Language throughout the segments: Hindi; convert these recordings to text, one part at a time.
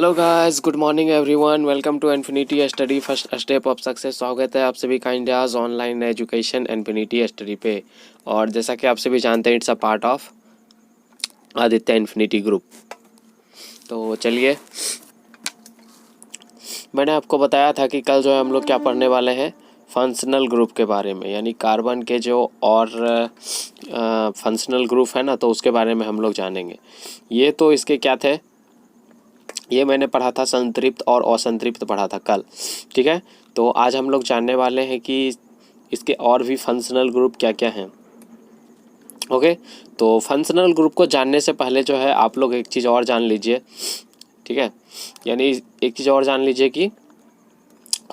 Hello guys, good morning everyone. Welcome to Infinity Study first step of success. स्वागत है आप सभी का India's online education Infinity Study पे। और जैसा कि आप सभी जानते हैं, it's a part of Aditya Infinity Group. तो चलिए, मैंने आपको बताया था कि कल जो है हम लोग क्या पढ़ने वाले हैं, फंक्शनल ग्रुप के बारे में, यानी कार्बन के जो और फंक्शनल ग्रुप है ना, तो उसके बारे में हम लोग जानेंगे। ये तो इसके क्या थे, ये मैंने पढ़ा था, संतृप्त और असंतृप्त पढ़ा था कल, ठीक है। तो आज हम लोग जानने वाले हैं कि इसके और भी फंक्शनल ग्रुप क्या क्या हैं। ओके, तो फंक्शनल ग्रुप को जानने से पहले जो है आप लोग एक चीज़ और जान लीजिए, ठीक है। यानी एक चीज़ और जान लीजिए कि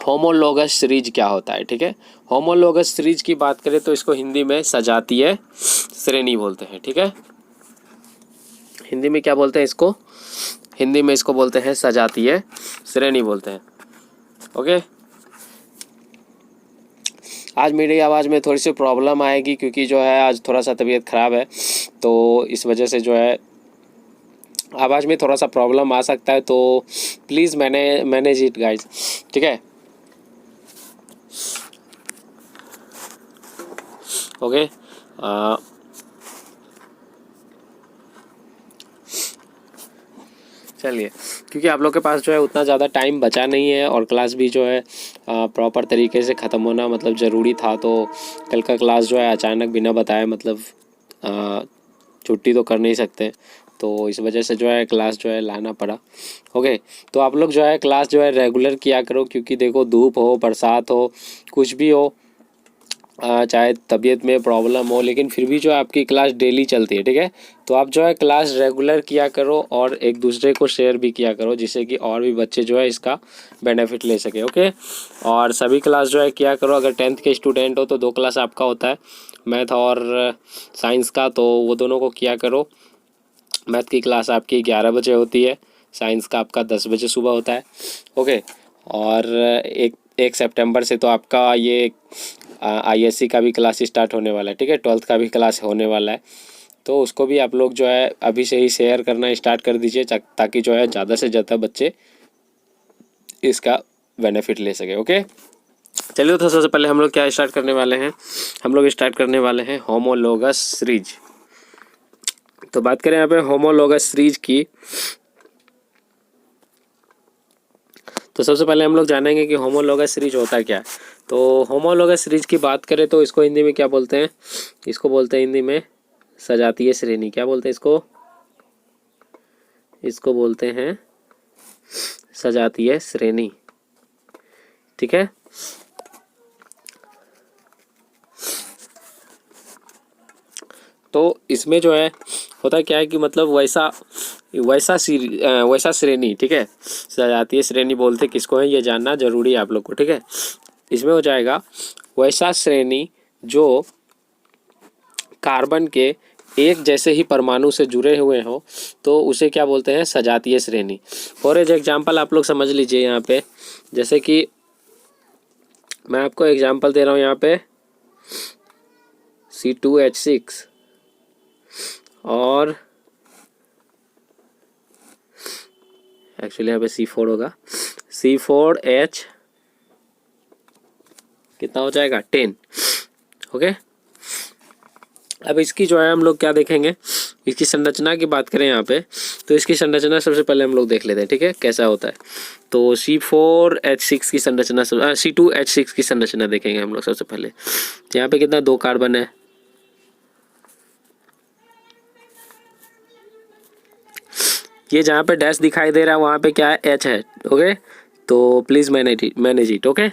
होमोलोगस सीरीज क्या होता है, ठीक है। होमोलोगस सीरीज की बात करें तो इसको हिंदी में सजातीय श्रेणी बोलते हैं, ठीक है। हिंदी में क्या बोलते हैं इसको? हिंदी में इसको बोलते हैं सजातीय श्रेणी बोलते हैं। ओके, आज मेरी आवाज़ में थोड़ी सी प्रॉब्लम आएगी क्योंकि जो है आज थोड़ा सा तबीयत ख़राब है, तो इस वजह से जो है आवाज़ में थोड़ा सा प्रॉब्लम आ सकता है। तो प्लीज़ मैनेज इट गाइज, ठीक है। ओके, चलिए, क्योंकि आप लोग के पास जो है उतना ज़्यादा टाइम बचा नहीं है और क्लास भी जो है प्रॉपर तरीके से ख़त्म होना मतलब ज़रूरी था। तो कल का क्लास जो है अचानक बिना बताए मतलब छुट्टी तो कर नहीं सकते, तो इस वजह से जो है क्लास जो है लाना पड़ा। ओके, तो आप लोग जो है क्लास जो है रेगुलर किया करो, क्योंकि देखो धूप हो, बरसात हो, कुछ भी हो, चाहे तबीयत में प्रॉब्लम हो, लेकिन फिर भी जो है आपकी क्लास डेली चलती है, ठीक है। तो आप जो है क्लास रेगुलर किया करो और एक दूसरे को शेयर भी किया करो, जिससे कि और भी बच्चे जो है इसका बेनिफिट ले सके। ओके, और सभी क्लास जो है किया करो। अगर 10th के स्टूडेंट हो तो 2 क्लास आपका होता है, मैथ और साइंस का, तो वो दोनों को किया करो। मैथ की क्लास आपकी 11 बजे होती है, साइंस का आपका 10 बजे सुबह होता है। ओके, और एक सितंबर से तो आपका ये ISC का भी क्लास स्टार्ट होने वाला है, ठीक है। 12th का भी क्लास होने वाला है, तो उसको भी आप लोग जो है अभी से ही शेयर करना स्टार्ट कर दीजिए, ताकि जो है ज़्यादा से ज़्यादा बच्चे इसका बेनिफिट ले सके। ओके, चलिए, तो सबसे पहले हम लोग क्या स्टार्ट करने वाले हैं, हम लोग स्टार्ट करने वाले हैं होमोलोगस सीरीज। तो बात करें यहाँ पे होमोलोगस सीरीज की, तो सबसे पहले हम लोग जानेंगे कि होमोलोगस सीरीज होता क्या है। तो होमोलोगस सीरीज की बात करें तो इसको हिंदी में क्या बोलते हैं? इसको बोलते हैं हिंदी में सजातीय श्रेणी। क्या बोलते हैं इसको? इसको बोलते हैं सजातीय श्रेणी, ठीक है। तो इसमें जो है होता क्या है कि मतलब वैसा श्रेणी, ठीक है। सजातीय श्रेणी बोलते किसको है, ये जानना जरूरी है आप लोग को, ठीक है। इसमें हो जाएगा वैसा श्रेणी जो कार्बन के एक जैसे ही परमाणु से जुड़े हुए हो, तो उसे क्या बोलते हैं? सजातीय श्रेणी। फॉर एग्जाम्पल आप लोग समझ लीजिए यहाँ पे, जैसे कि मैं आपको एग्जाम्पल दे रहा हूँ यहाँ पे C2H6 और एक्चुअली यहाँ पे C4 होगा, C4H कितना हो जाएगा? 10। ओके, अब इसकी जो है हम लोग क्या देखेंगे, इसकी संरचना की बात करें यहाँ पे, तो इसकी संरचना सबसे पहले हम लोग देख लेते हैं, ठीक है, कैसा होता है। तो C4H6 की संरचना, C2H6 की संरचना देखेंगे हम लोग सबसे पहले। यहाँ पे कितना? 2 कार्बन है। ये जहाँ पे डैश दिखाई दे रहा है वहाँ पे क्या है? H है। ओके, तो प्लीज़ मैनेज इट। ओके,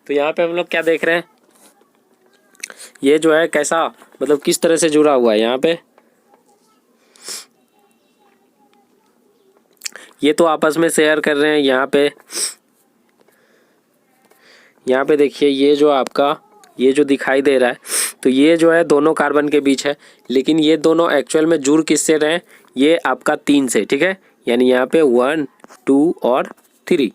तो यहाँ पे हम लोग क्या देख रहे हैं, ये जो है कैसा मतलब किस तरह से जुड़ा हुआ है। यहाँ पे ये तो आपस में शेयर कर रहे हैं। यहाँ पे देखिए, ये जो आपका ये जो दिखाई दे रहा है, तो ये जो है दोनों कार्बन के बीच है, लेकिन ये दोनों एक्चुअल में जुड़ किससे रहे? ये आपका 3 से, ठीक है। यानी यहाँ पे 1, 2 और 3,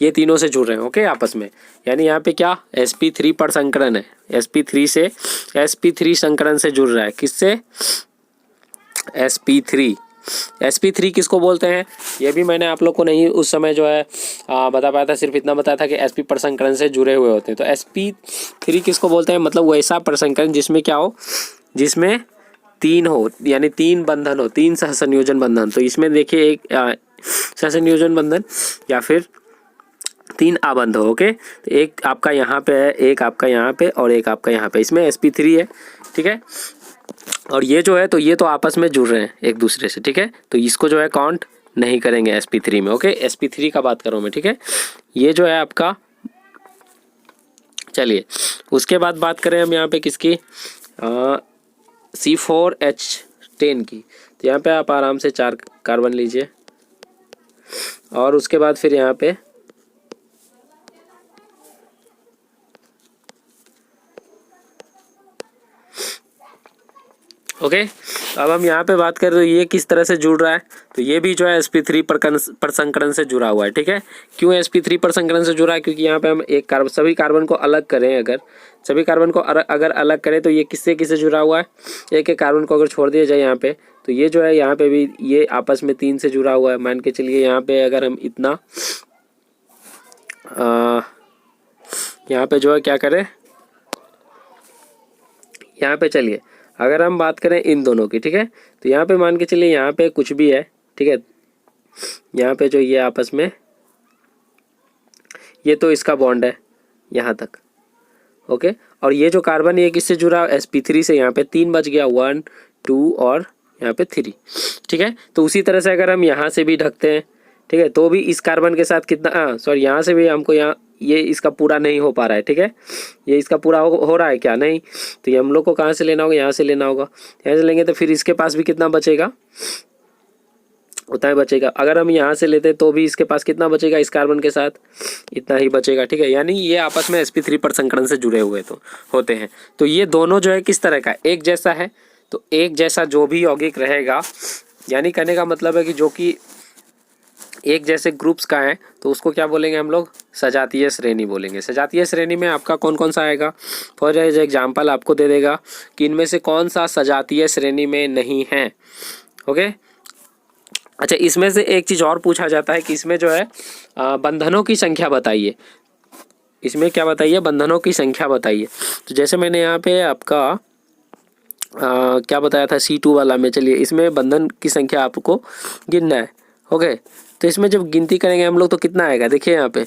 ये तीनों से जुड़ रहे हैं, ओके, आपस में। यानी यहाँ पे क्या? sp3 पर संकरण है, sp3 से संकरण से जुड़ रहा है। किससे? sp3, sp3 किसको बोलते हैं ये भी मैंने आप लोग को नहीं उस समय जो है बता पाया था, सिर्फ इतना बताया था कि sp प्रसंकरण से जुड़े हुए होते हैं। तो sp3 किसको बोलते हैं, मतलब वैसा प्रसंकरण जिसमें क्या हो, जिसमें 3 हो, यानी 3 बंधन हो, 3 सहसंयोजन बंधन। तो इसमें देखिए एक सहसंयोजन बंधन या फिर 3 आबंध हो। ओके, तो एक आपका यहाँ पे है, एक आपका यहाँ पे और एक आपका यहाँ पे, इसमें sp3 है। ठीक है, और ये जो है तो ये तो आपस में जुड़ रहे हैं एक दूसरे से। ठीक है, तो इसको जो है काउंट नहीं करेंगे sp3 में। ओके, sp3 का बात कर रहा हूँ मैं। ठीक है, ये जो है आपका, चलिए उसके बाद बात करें हम यहाँ पे किसकी, C4H10 की। तो यहाँ पे आप आराम से 4 कार्बन लीजिए और उसके बाद फिर यहाँ पे ओके, अब हम यहाँ पे बात करें तो ये किस तरह से जुड़ रहा है, तो ये भी जो है sp3 प्रसंकरण से जुड़ा हुआ है। ठीक है, क्यों sp3 प्रसंकरण से जुड़ा है, क्योंकि यहाँ पे हम एक कार्बन, सभी कार्बन को अलग करें, अगर सभी कार्बन को अगर अलग करें तो ये किससे किससे जुड़ा हुआ है, एक एक कार्बन को अगर छोड़ दिया जाए यहाँ पे, तो ये जो है यहाँ पे भी ये आपस में 3 से जुड़ा हुआ है। मान के चलिए यहाँ पे अगर हम इतना यहाँ पे जो है क्या करें, यहाँ पे चलिए अगर हम बात करें इन दोनों की। ठीक है, तो यहाँ पे मान के चलिए यहाँ पे कुछ भी है। ठीक है, यहाँ पे जो ये आपस में, ये तो इसका बॉन्ड है यहाँ तक। ओके, और ये जो कार्बन ये किससे जुड़ा, sp3 से। यहाँ पे 3 बच गया, 1 2 और यहाँ पे 3। ठीक है, तो उसी तरह से अगर हम यहाँ से भी ढकते हैं, ठीक है, तो भी इस कार्बन के साथ कितना, सॉरी यहाँ से भी हमको यहाँ ये इसका पूरा नहीं हो पा रहा है। ठीक है, ये इसका पूरा हो रहा है क्या, नहीं, तो ये हम लोग को कहाँ से लेना होगा, यहाँ से लेना होगा। यहाँ से लेंगे तो फिर इसके पास भी कितना बचेगा, उतना ही बचेगा। अगर हम यहाँ से लेते तो भी इसके पास कितना बचेगा, इस कार्बन के साथ इतना ही बचेगा। ठीक है, यानी ये आपस में sp3 प्रसंकरण से जुड़े हुए तो होते हैं। तो ये दोनों जो है किस तरह का, एक जैसा है। तो एक जैसा जो भी यौगिक रहेगा, यानी कहने का मतलब है कि जो कि एक जैसे ग्रुप्स का है, तो उसको क्या बोलेंगे हम लोग, सजातीय श्रेणी बोलेंगे। सजातीय श्रेणी में आपका कौन कौन सा आएगा, फॉर एग्जाम्पल आपको दे देगा कि इनमें से कौन सा सजातीय श्रेणी में नहीं है। ओके, अच्छा, इसमें से एक चीज़ और पूछा जाता है कि इसमें जो है बंधनों की संख्या बताइए। इसमें क्या बताइए, बंधनों की संख्या बताइए। तो जैसे मैंने यहाँ पे आपका क्या बताया था C2 वाला में, चलिए इसमें बंधन की संख्या आपको गिनना है। ओके, तो इसमें जब गिनती करेंगे हम लोग तो कितना आएगा, देखिए यहाँ पे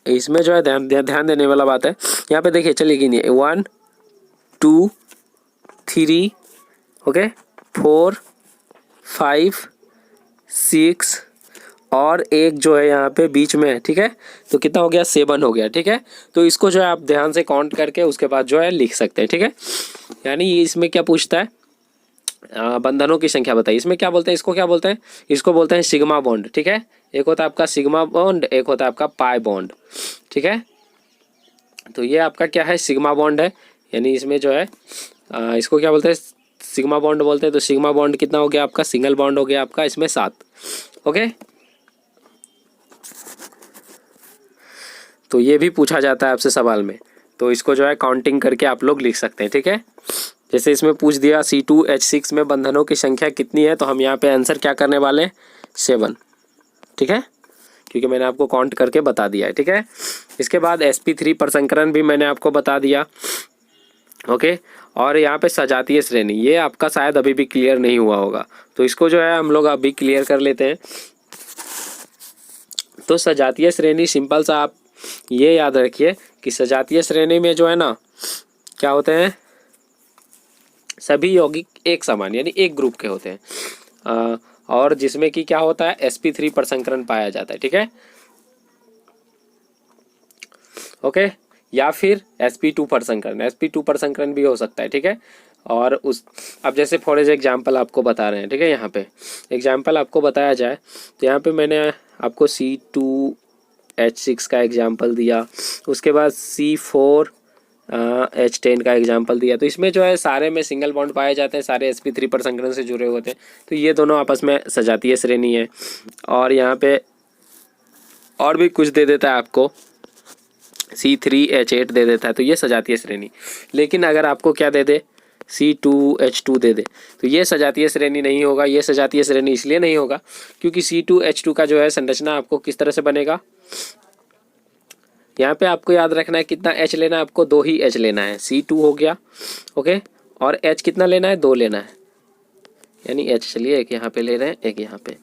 इसमें जो है ध्यान देने वाला बात है। यहाँ पे देखिए, चलिए गिनिए, 1 2 3 ओके 4 5 6 और एक जो है यहाँ पे बीच में। ठीक है, तो कितना हो गया, 7 हो गया। ठीक है, तो इसको जो है आप ध्यान से काउंट करके उसके बाद जो है लिख सकते हैं। ठीक है, यानी इसमें क्या पूछता है, बंधनों की संख्या बताइए। इसमें क्या बोलते हैं, इसको क्या बोलते हैं, इसको बोलते हैं सिग्मा बॉन्ड। ठीक है, एक होता है आपका सिग्मा बॉन्ड, एक होता है आपका पाई बॉन्ड। ठीक है, तो ये आपका क्या है, सिग्मा बॉन्ड है, यानी इसमें जो है इसको क्या बोलते हैं, सिग्मा बॉन्ड बोलते हैं। तो सिग्मा बॉन्ड कितना हो गया आपका, सिंगल बॉन्ड हो गया आपका इसमें 7। ओके, तो ये भी पूछा जाता है आपसे सवाल में, तो इसको जो है काउंटिंग करके आप लोग लिख सकते हैं। ठीक है, जैसे इसमें पूछ दिया C2H6 में बंधनों की संख्या कितनी है, तो हम यहाँ पे आंसर क्या करने वाले हैं, 7। ठीक है, क्योंकि मैंने आपको काउंट करके बता दिया है। ठीक है, इसके बाद sp3 प्रसंकरण भी मैंने आपको बता दिया। ओके, और यहाँ पे सजातीय श्रेणी, ये आपका शायद अभी भी क्लियर नहीं हुआ होगा, तो इसको जो है हम लोग अभी क्लियर कर लेते हैं। तो सजातीय श्रेणी सिंपल सा आप ये याद रखिए कि सजातीय श्रेणी में जो है ना क्या होते हैं, सभी यौगिक एक समान यानी एक ग्रुप के होते हैं, और जिसमें कि क्या होता है, sp3 प्रसंकरण पाया जाता है। ठीक है, ओके, या फिर sp2 प्रसंकरण, sp2 प्रसंकरण भी हो सकता है। ठीक है, और उस अब जैसे फॉर एग्जाम्पल आपको बता रहे हैं। ठीक है, यहाँ पे एग्जाम्पल आपको बताया जाए तो यहाँ पे मैंने आपको C2H6 का एग्जाम्पल दिया, उसके बाद C4H10 का एग्जाम्पल दिया। तो इसमें जो है सारे में सिंगल बॉन्ड पाए जाते हैं, सारे sp3 प्रसंकरण से जुड़े होते हैं, तो ये दोनों आपस में सजातीय श्रेणी है। और यहाँ पे और भी कुछ दे देता है आपको, C3H8 दे देता है, तो ये सजातीय श्रेणी। लेकिन अगर आपको क्या दे दे, C2H2 दे दे, तो ये सजातीय श्रेणी नहीं होगा। ये सजातीय श्रेणी इसलिए नहीं होगा क्योंकि C2H2 का जो है संरचना आपको किस तरह से बनेगा, यहाँ पे आपको याद रखना है कितना H लेना है, आपको 2 ही H लेना है। C2 हो गया, ओके, और H कितना लेना है, 2 लेना है, यानी H चलिए एक यहाँ पे ले रहे हैं, एक यहाँ पे।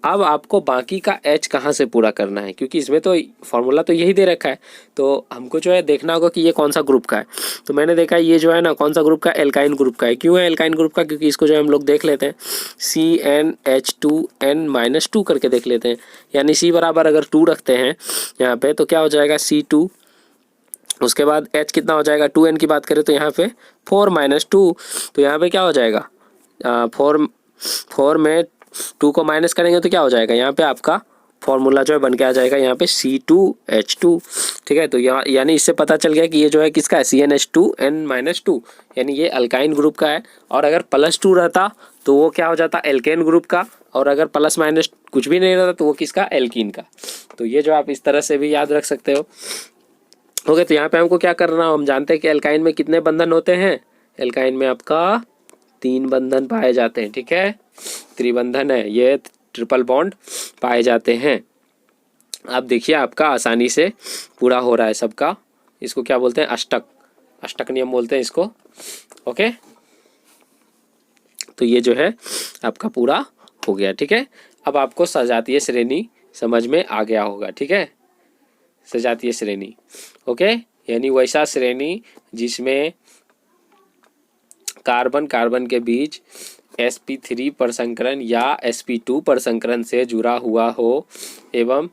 अब आपको बाकी का H कहाँ से पूरा करना है, क्योंकि इसमें तो फॉर्मूला तो यही दे रखा है, तो हमको जो है देखना होगा कि ये कौन सा ग्रुप का है। तो मैंने देखा ये जो है ना कौन सा ग्रुप का, एल्काइन ग्रुप का है। क्यों है एल्काइन ग्रुप का, क्योंकि इसको जो है हम लोग देख लेते हैं CnH2n-2 करके देख लेते हैं, यानी C बराबर अगर 2 रखते हैं यहाँ पे तो क्या हो जाएगा C2, उसके बाद H कितना हो जाएगा, 2n की बात करें तो यहाँ पे 4-2, तो यहाँ पे क्या हो जाएगा, 4 में 2 को माइनस करेंगे तो क्या हो जाएगा, यहाँ पे आपका फॉर्मूला जो है बन के आ जाएगा यहाँ पे C2H2, ठीक है। तो यहाँ यानी इससे पता चल गया कि ये जो है किसका है, CnH2n-2, यानी ये अल्काइन ग्रुप का है। और अगर +2 रहता तो वो क्या हो जाता, एल्केन ग्रुप का, और अगर प्लस माइनस कुछ भी नहीं रहता तो वो किसका, एल्कीन का। तो ये जो आप इस तरह से भी याद रख सकते हो। ओके, तो यहाँ पे हमको क्या करना है, हम जानते हैं कि एल्काइन में कितने बंधन होते हैं, एल्काइन में आपका 3 बंधन पाए जाते हैं, ठीक है, त्रिबंधन है, ये ट्रिपल बॉन्ड पाए जाते हैं। आप देखिए आपका आसानी से पूरा हो रहा है सबका। इसको क्या बोलते हैं, अष्टक, अष्टक नियम बोलते हैं इसको, ओके। तो ये जो है आपका पूरा हो गया, ठीक है। अब आपको सजातीय श्रेणी समझ में आ गया होगा, ठीक है, सजातीय श्रेणी, ओके, यानी वैसा श्रेणी जिसमें कार्बन कार्बन के बीच sp3 परसंकरण या sp2 परसंकरण से जुड़ा हुआ हो एवं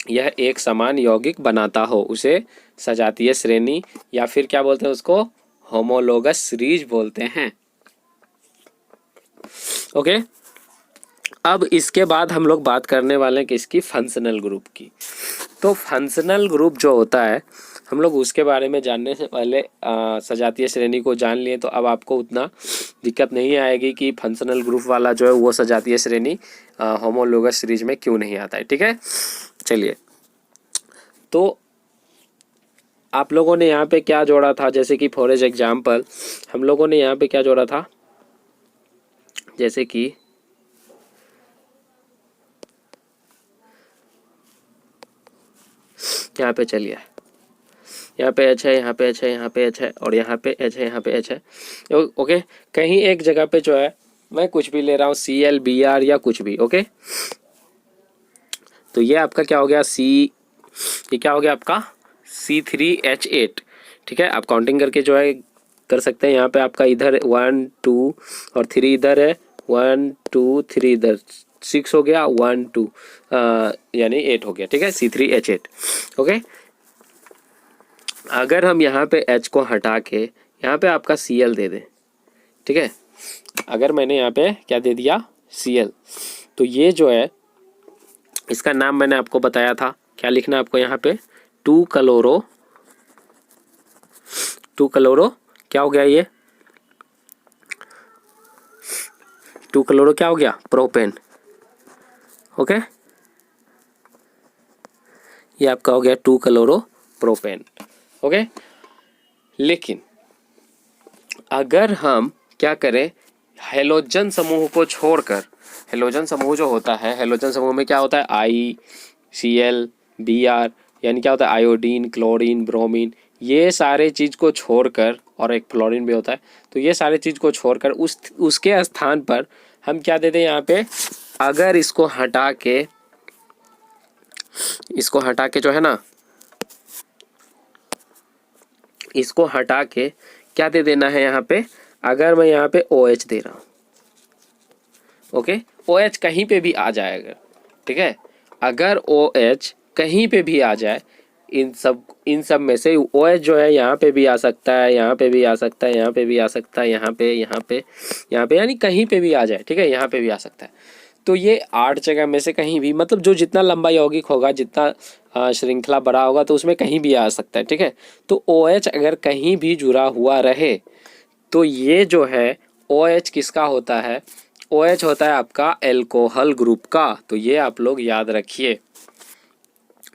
यह एक समान यौगिक बनाता हो, उसे सजातीय श्रेणी या फिर क्या बोलते हैं उसको, होमोलोगस सीरीज बोलते हैं, ओके। अब इसके बाद हम लोग बात करने वाले हैं किसकी, फंक्शनल ग्रुप की। तो फंक्शनल ग्रुप जो होता है, हम लोग उसके बारे में जानने से पहले सजातीय श्रेणी को जान लिए तो अब आपको उतना दिक्कत नहीं आएगी कि फंक्शनल ग्रुप वाला जो है वो सजातीय श्रेणी होमोलोगस सीरीज में क्यों नहीं आता है, ठीक है। चलिए, तो आप लोगों ने यहाँ पे क्या जोड़ा था, जैसे कि फॉर एग्जाम्पल हम लोगों ने यहाँ पे क्या जोड़ा था, जैसे कि यहाँ पे चलिए, यहाँ पे H है, यहाँ पे H है, यहाँ पे H है, और यहाँ पे H है, यहाँ पे H है, ओके। कहीं एक जगह पे जो है मैं कुछ भी ले रहा हूँ Cl Br या कुछ भी, ओके। तो ये आपका क्या हो गया, ये क्या हो गया आपका C3H8, ठीक है। आप काउंटिंग करके जो है कर सकते हैं। यहाँ पे आपका इधर 1 2 और 3 इधर है, 1 2 3 इधर, 6 हो गया, 1 2 यानी 8 हो गया, ठीक है, C3H8, ओके। अगर हम यहाँ पे H को हटा के यहाँ पे आपका Cl दे दें, ठीक है, अगर मैंने यहाँ पे क्या दे दिया, Cl, तो ये जो है इसका नाम मैंने आपको बताया था, क्या लिखना है आपको यहाँ पे, 2 क्लोरो क्या हो गया, ये 2 क्लोरो क्या हो गया, प्रोपेन, ओके। ये आपका हो गया 2 क्लोरो प्रोपेन, ओके। लेकिन अगर हम क्या करें, हेलोजन समूह को छोड़कर, हेलोजन समूह जो होता है, हेलोजन समूह में क्या होता है, ICl Br, यानी क्या होता है, आयोडीन, क्लोरीन, ब्रोमीन, ये सारे चीज़ को छोड़कर, और एक फ्लोरीन भी होता है, तो ये सारे चीज़ को छोड़कर उसके स्थान पर हम क्या देते हैं यहाँ पे, अगर इसको हटा के जो है ना, इसको हटा के क्या दे देना है यहाँ पे, अगर मैं यहाँ पे OH दे रहा हूँ, ओके, OH कहीं पे भी आ जाएगा, ठीक है, अगर OH कहीं पे भी आ जाए, इन सब में से OH जो है यहाँ पे भी आ सकता है, यहाँ पे भी आ सकता है, यहाँ पे भी आ सकता है, यहाँ पे, यानी कहीं पे भी आ जाए, ठीक है, यहाँ पे भी आ सकता है। तो ये 8 जगह में से कहीं भी, मतलब जो जितना लंबा यौगिक होगा, जितना श्रृंखला बड़ा होगा, तो उसमें कहीं भी आ सकता है, ठीक है। तो OH अगर कहीं भी जुड़ा हुआ रहे तो ये जो है OH किसका होता है, OH होता है आपका एल्कोहल ग्रुप का। तो ये आप लोग याद रखिए,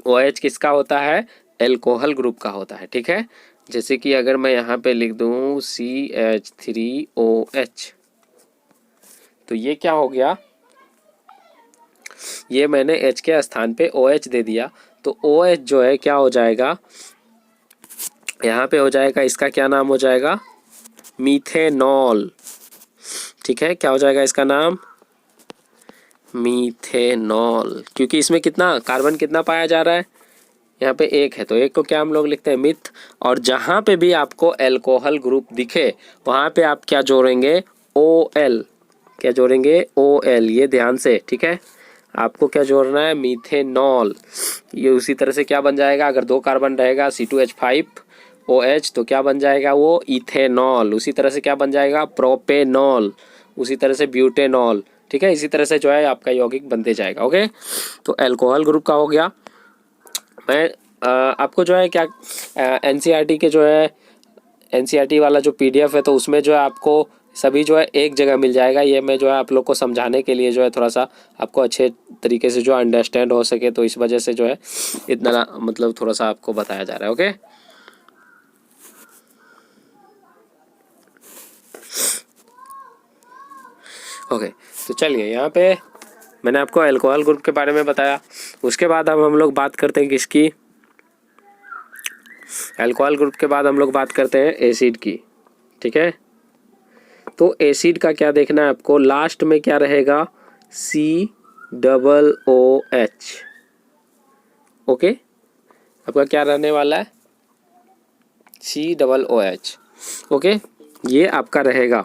OH किसका होता है, एल्कोहल ग्रुप का होता है, ठीक है। जैसे कि अगर मैं यहाँ पे लिख दूँ CH3OH, तो ये क्या हो गया, ये मैंने H के स्थान पे OH दे दिया, तो OH जो है क्या हो जाएगा, यहाँ पे हो जाएगा, इसका क्या नाम हो जाएगा, मीथेनॉल। ठीक है, क्या हो जाएगा इसका नाम, मीथेनॉल। क्योंकि इसमें कितना कार्बन कितना पाया जा रहा है, यहाँ पे एक है, तो एक को क्या हम लोग लिखते हैं, मिथ। और जहाँ पे भी आपको अल्कोहल ग्रुप दिखे वहाँ पे आप क्या जोड़ेंगे, OL। क्या जोड़ेंगे, OL, ये ध्यान से, ठीक है। आपको क्या जोड़ना है, मीथेनॉल। ये उसी तरह से क्या बन जाएगा, अगर 2 कार्बन रहेगा C2H5OH, तो क्या बन जाएगा वो, इथेनॉल। उसी तरह से क्या बन जाएगा, प्रोपेनॉल। उसी तरह से ब्यूटेनॉल। ठीक है, इसी तरह से जो है आपका यौगिक बनते जाएगा। ओके, तो अल्कोहल ग्रुप का हो गया। मैं आपको जो है क्या NCERT के जो है NCERT वाला जो PDF है, तो उसमें जो है आपको सभी जो है एक जगह मिल जाएगा। ये मैं जो है आप लोग को समझाने के लिए जो है थोड़ा सा आपको अच्छे तरीके से जो अंडरस्टैंड हो सके, तो इस वजह से जो है इतना मतलब थोड़ा सा आपको बताया जा रहा है। ओके, ओके, तो चलिए, यहाँ पे मैंने आपको अल्कोहल ग्रुप के बारे में बताया। उसके बाद अब हम लोग बात करते हैं किसकी, अल्कोहल ग्रुप के बाद हम लोग बात करते हैं एसिड की। ठीक है, तो एसिड का क्या देखना है आपको, लास्ट में क्या रहेगा, COOH। ओके, आपका क्या रहने वाला है, COOH। ओके, ये आपका रहेगा।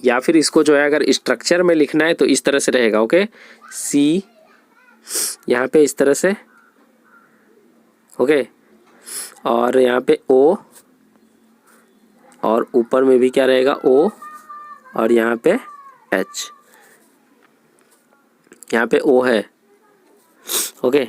या फिर इसको जो है अगर स्ट्रक्चर में लिखना है तो इस तरह से रहेगा। ओके, C यहाँ पे इस तरह से, ओके, और यहाँ पे O, और ऊपर में भी क्या रहेगा, O, और यहाँ पे H, यहाँ पे O है। ओके,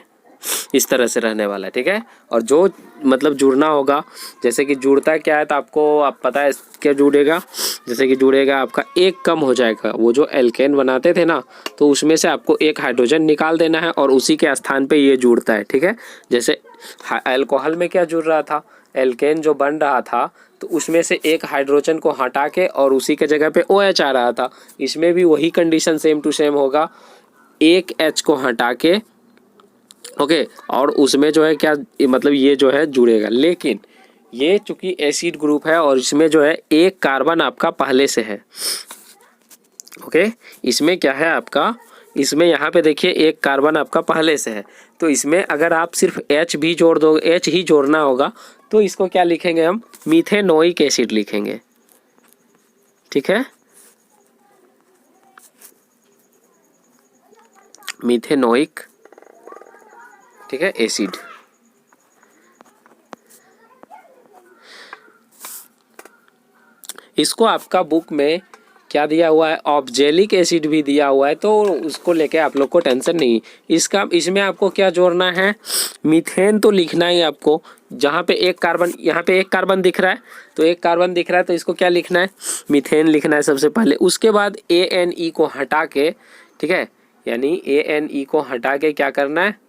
इस तरह से रहने वाला है। ठीक है, और जो मतलब जुड़ना होगा, जैसे कि जुड़ता क्या है, तो आपको आप पता है क्या जुड़ेगा, जैसे कि जुड़ेगा आपका एक कम हो जाएगा। वो जो एल्केन बनाते थे ना, तो उसमें से आपको एक हाइड्रोजन निकाल देना है और उसी के स्थान पे ये जुड़ता है। ठीक है, जैसे अल्कोहल में क्या जुड़ रहा था, एल्केन जो बन रहा था, तो उसमें से एक हाइड्रोजन को हटा के और उसी के जगह पे OH आ रहा था। इसमें भी वही कंडीशन सेम टू सेम होगा, एक H को हटा के, ओके, और उसमें जो है क्या मतलब ये जो है जुड़ेगा। लेकिन ये चूंकि एसिड ग्रुप है और इसमें जो है एक कार्बन आपका पहले से है। ओके, इसमें क्या है आपका, इसमें यहाँ पे देखिए एक कार्बन आपका पहले से है, तो इसमें अगर आप सिर्फ H भी जोड़ दो, H ही जोड़ना होगा, तो इसको क्या लिखेंगे हम, मीथेनोइक एसिड लिखेंगे। ठीक है, मीथेनोइक, ठीक है, एसिड। इसको आपका बुक में क्या दिया हुआ है, ऑब्जेलिक एसिड भी दिया हुआ है, तो उसको लेके आप लोग को टेंशन नहीं। इसमें आपको क्या जोड़ना है, मीथेन तो लिखना ही आपको। जहाँ पे एक कार्बन, यहाँ पे एक कार्बन दिख रहा है, तो एक कार्बन दिख रहा है, तो इसको क्या लिखना है, मीथेन लिखना है सबसे पहले। उसके बाद ANE को हटा के, ठीक है, यानी ANE को हटा के क्या करना है,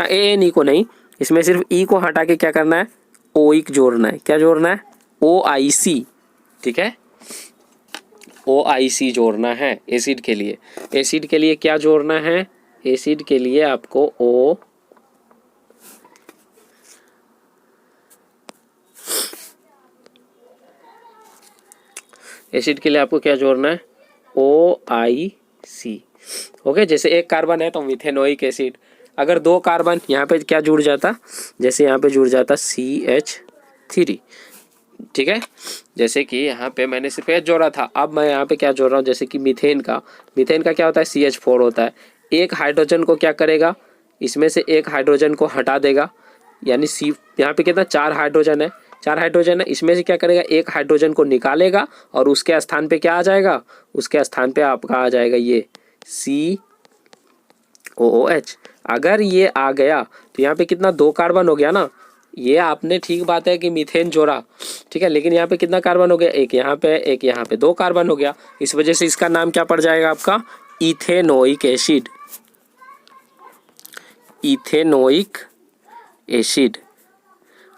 ANE को नहीं, इसमें सिर्फ E को हटा के क्या करना है, ओइक जोड़ना है। क्या जोड़ना है, OIC। ठीक है, OIC जोड़ना है एसिड के लिए। एसिड के लिए क्या जोड़ना है, एसिड के लिए आपको एसिड के लिए आपको क्या जोड़ना है, OIC। ओके, जैसे एक कार्बन है तो मिथेनोइक एसिड। अगर 2 कार्बन, यहाँ पे क्या जुड़ जाता, जैसे यहाँ पे जुड़ जाता CH3। ठीक है, जैसे कि यहाँ पे मैंने सिर्फ H जोड़ा था, अब मैं यहाँ पे क्या जोड़ रहा हूँ, जैसे कि मीथेन का क्या होता है, CH4 होता है। एक हाइड्रोजन को क्या करेगा, इसमें से एक हाइड्रोजन को हटा देगा, यानी C यहाँ पे कितना, 4 हाइड्रोजन है, 4 हाइड्रोजन है, इसमें से क्या करेगा, एक हाइड्रोजन को निकालेगा और उसके स्थान पे क्या आ जाएगा, उसके स्थान पे आपका आ जाएगा ये COOH। अगर ये आ गया तो यहाँ पे कितना, 2 कार्बन हो गया ना। ये आपने ठीक बात है कि मीथेन जोड़ा, ठीक है, लेकिन यहाँ पे कितना कार्बन हो गया, एक यहाँ पे, एक यहाँ पे, 2 कार्बन हो गया। इस वजह से इसका नाम क्या पड़ जाएगा आपका, ethanoic acid. Ethanoic acid.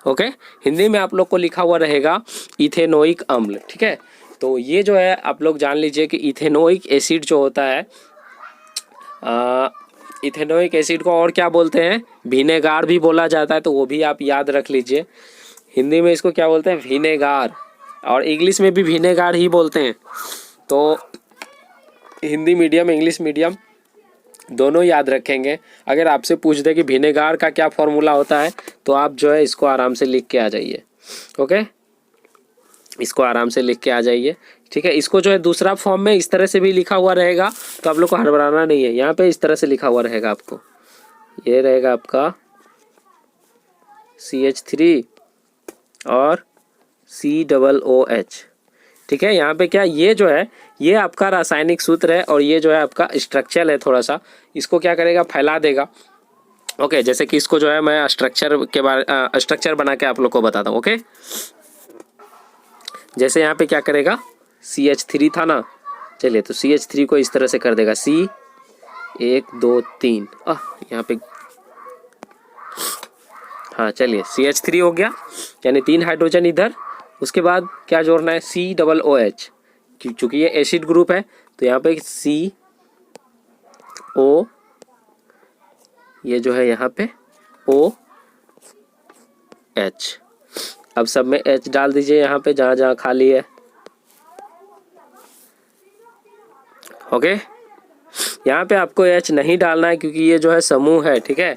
Okay, Hindi में आप लोग को लिखा हुआ रहेगा इथेनोइक अम्ल, ठीक है। तो ये जो है आप लोग जान लीजिए कि इथेनोइक एसिड जो होता है, इथेनोइक एसिड को और क्या बोलते हैं, विनेगार भी बोला जाता है, तो वो भी आप याद रख लीजिए। हिंदी में इसको क्या बोलते हैं, विनेगार, और इंग्लिश में भी विनेगार ही बोलते हैं। तो हिंदी मीडियम इंग्लिश मीडियम दोनों याद रखेंगे। अगर आपसे पूछ दे कि विनेगार का क्या फॉर्मूला होता है, तो आप जो है इसको आराम से लिख के आ जाइए। ओके, इसको आराम से लिख के आ जाइए, ठीक है। इसको जो है दूसरा फॉर्म में इस तरह से भी लिखा हुआ रहेगा, तो आप लोग को हड़बड़ाना नहीं है। यहाँ पे इस तरह से लिखा हुआ रहेगा आपको, ये रहेगा आपका CH3 और COOH, ठीक है। यहाँ पे क्या, ये जो है ये आपका रासायनिक सूत्र है और ये जो है आपका स्ट्रक्चर है। थोड़ा सा इसको क्या करेगा, फैला देगा। ओके, जैसे कि इसको जो है मैं स्ट्रक्चर बना के आप लोग को बताता हूँ। ओके, जैसे यहाँ पे क्या करेगा, CH3 था ना, चलिए तो CH3 को इस तरह से कर देगा, C 1 2 3, यहाँ पे हाँ, चलिए CH3 हो गया, यानी 3 हाइड्रोजन इधर। उसके बाद क्या जोड़ना है, COOH, क्योंकि ये एसिड ग्रुप है, तो यहाँ पे CO, ये जो है यहाँ पे OH। अब सब में H डाल दीजिए यहाँ पे जहाँ जहाँ खाली है। ओके, यहाँ पे आपको H नहीं डालना है क्योंकि ये जो है समूह है, ठीक है।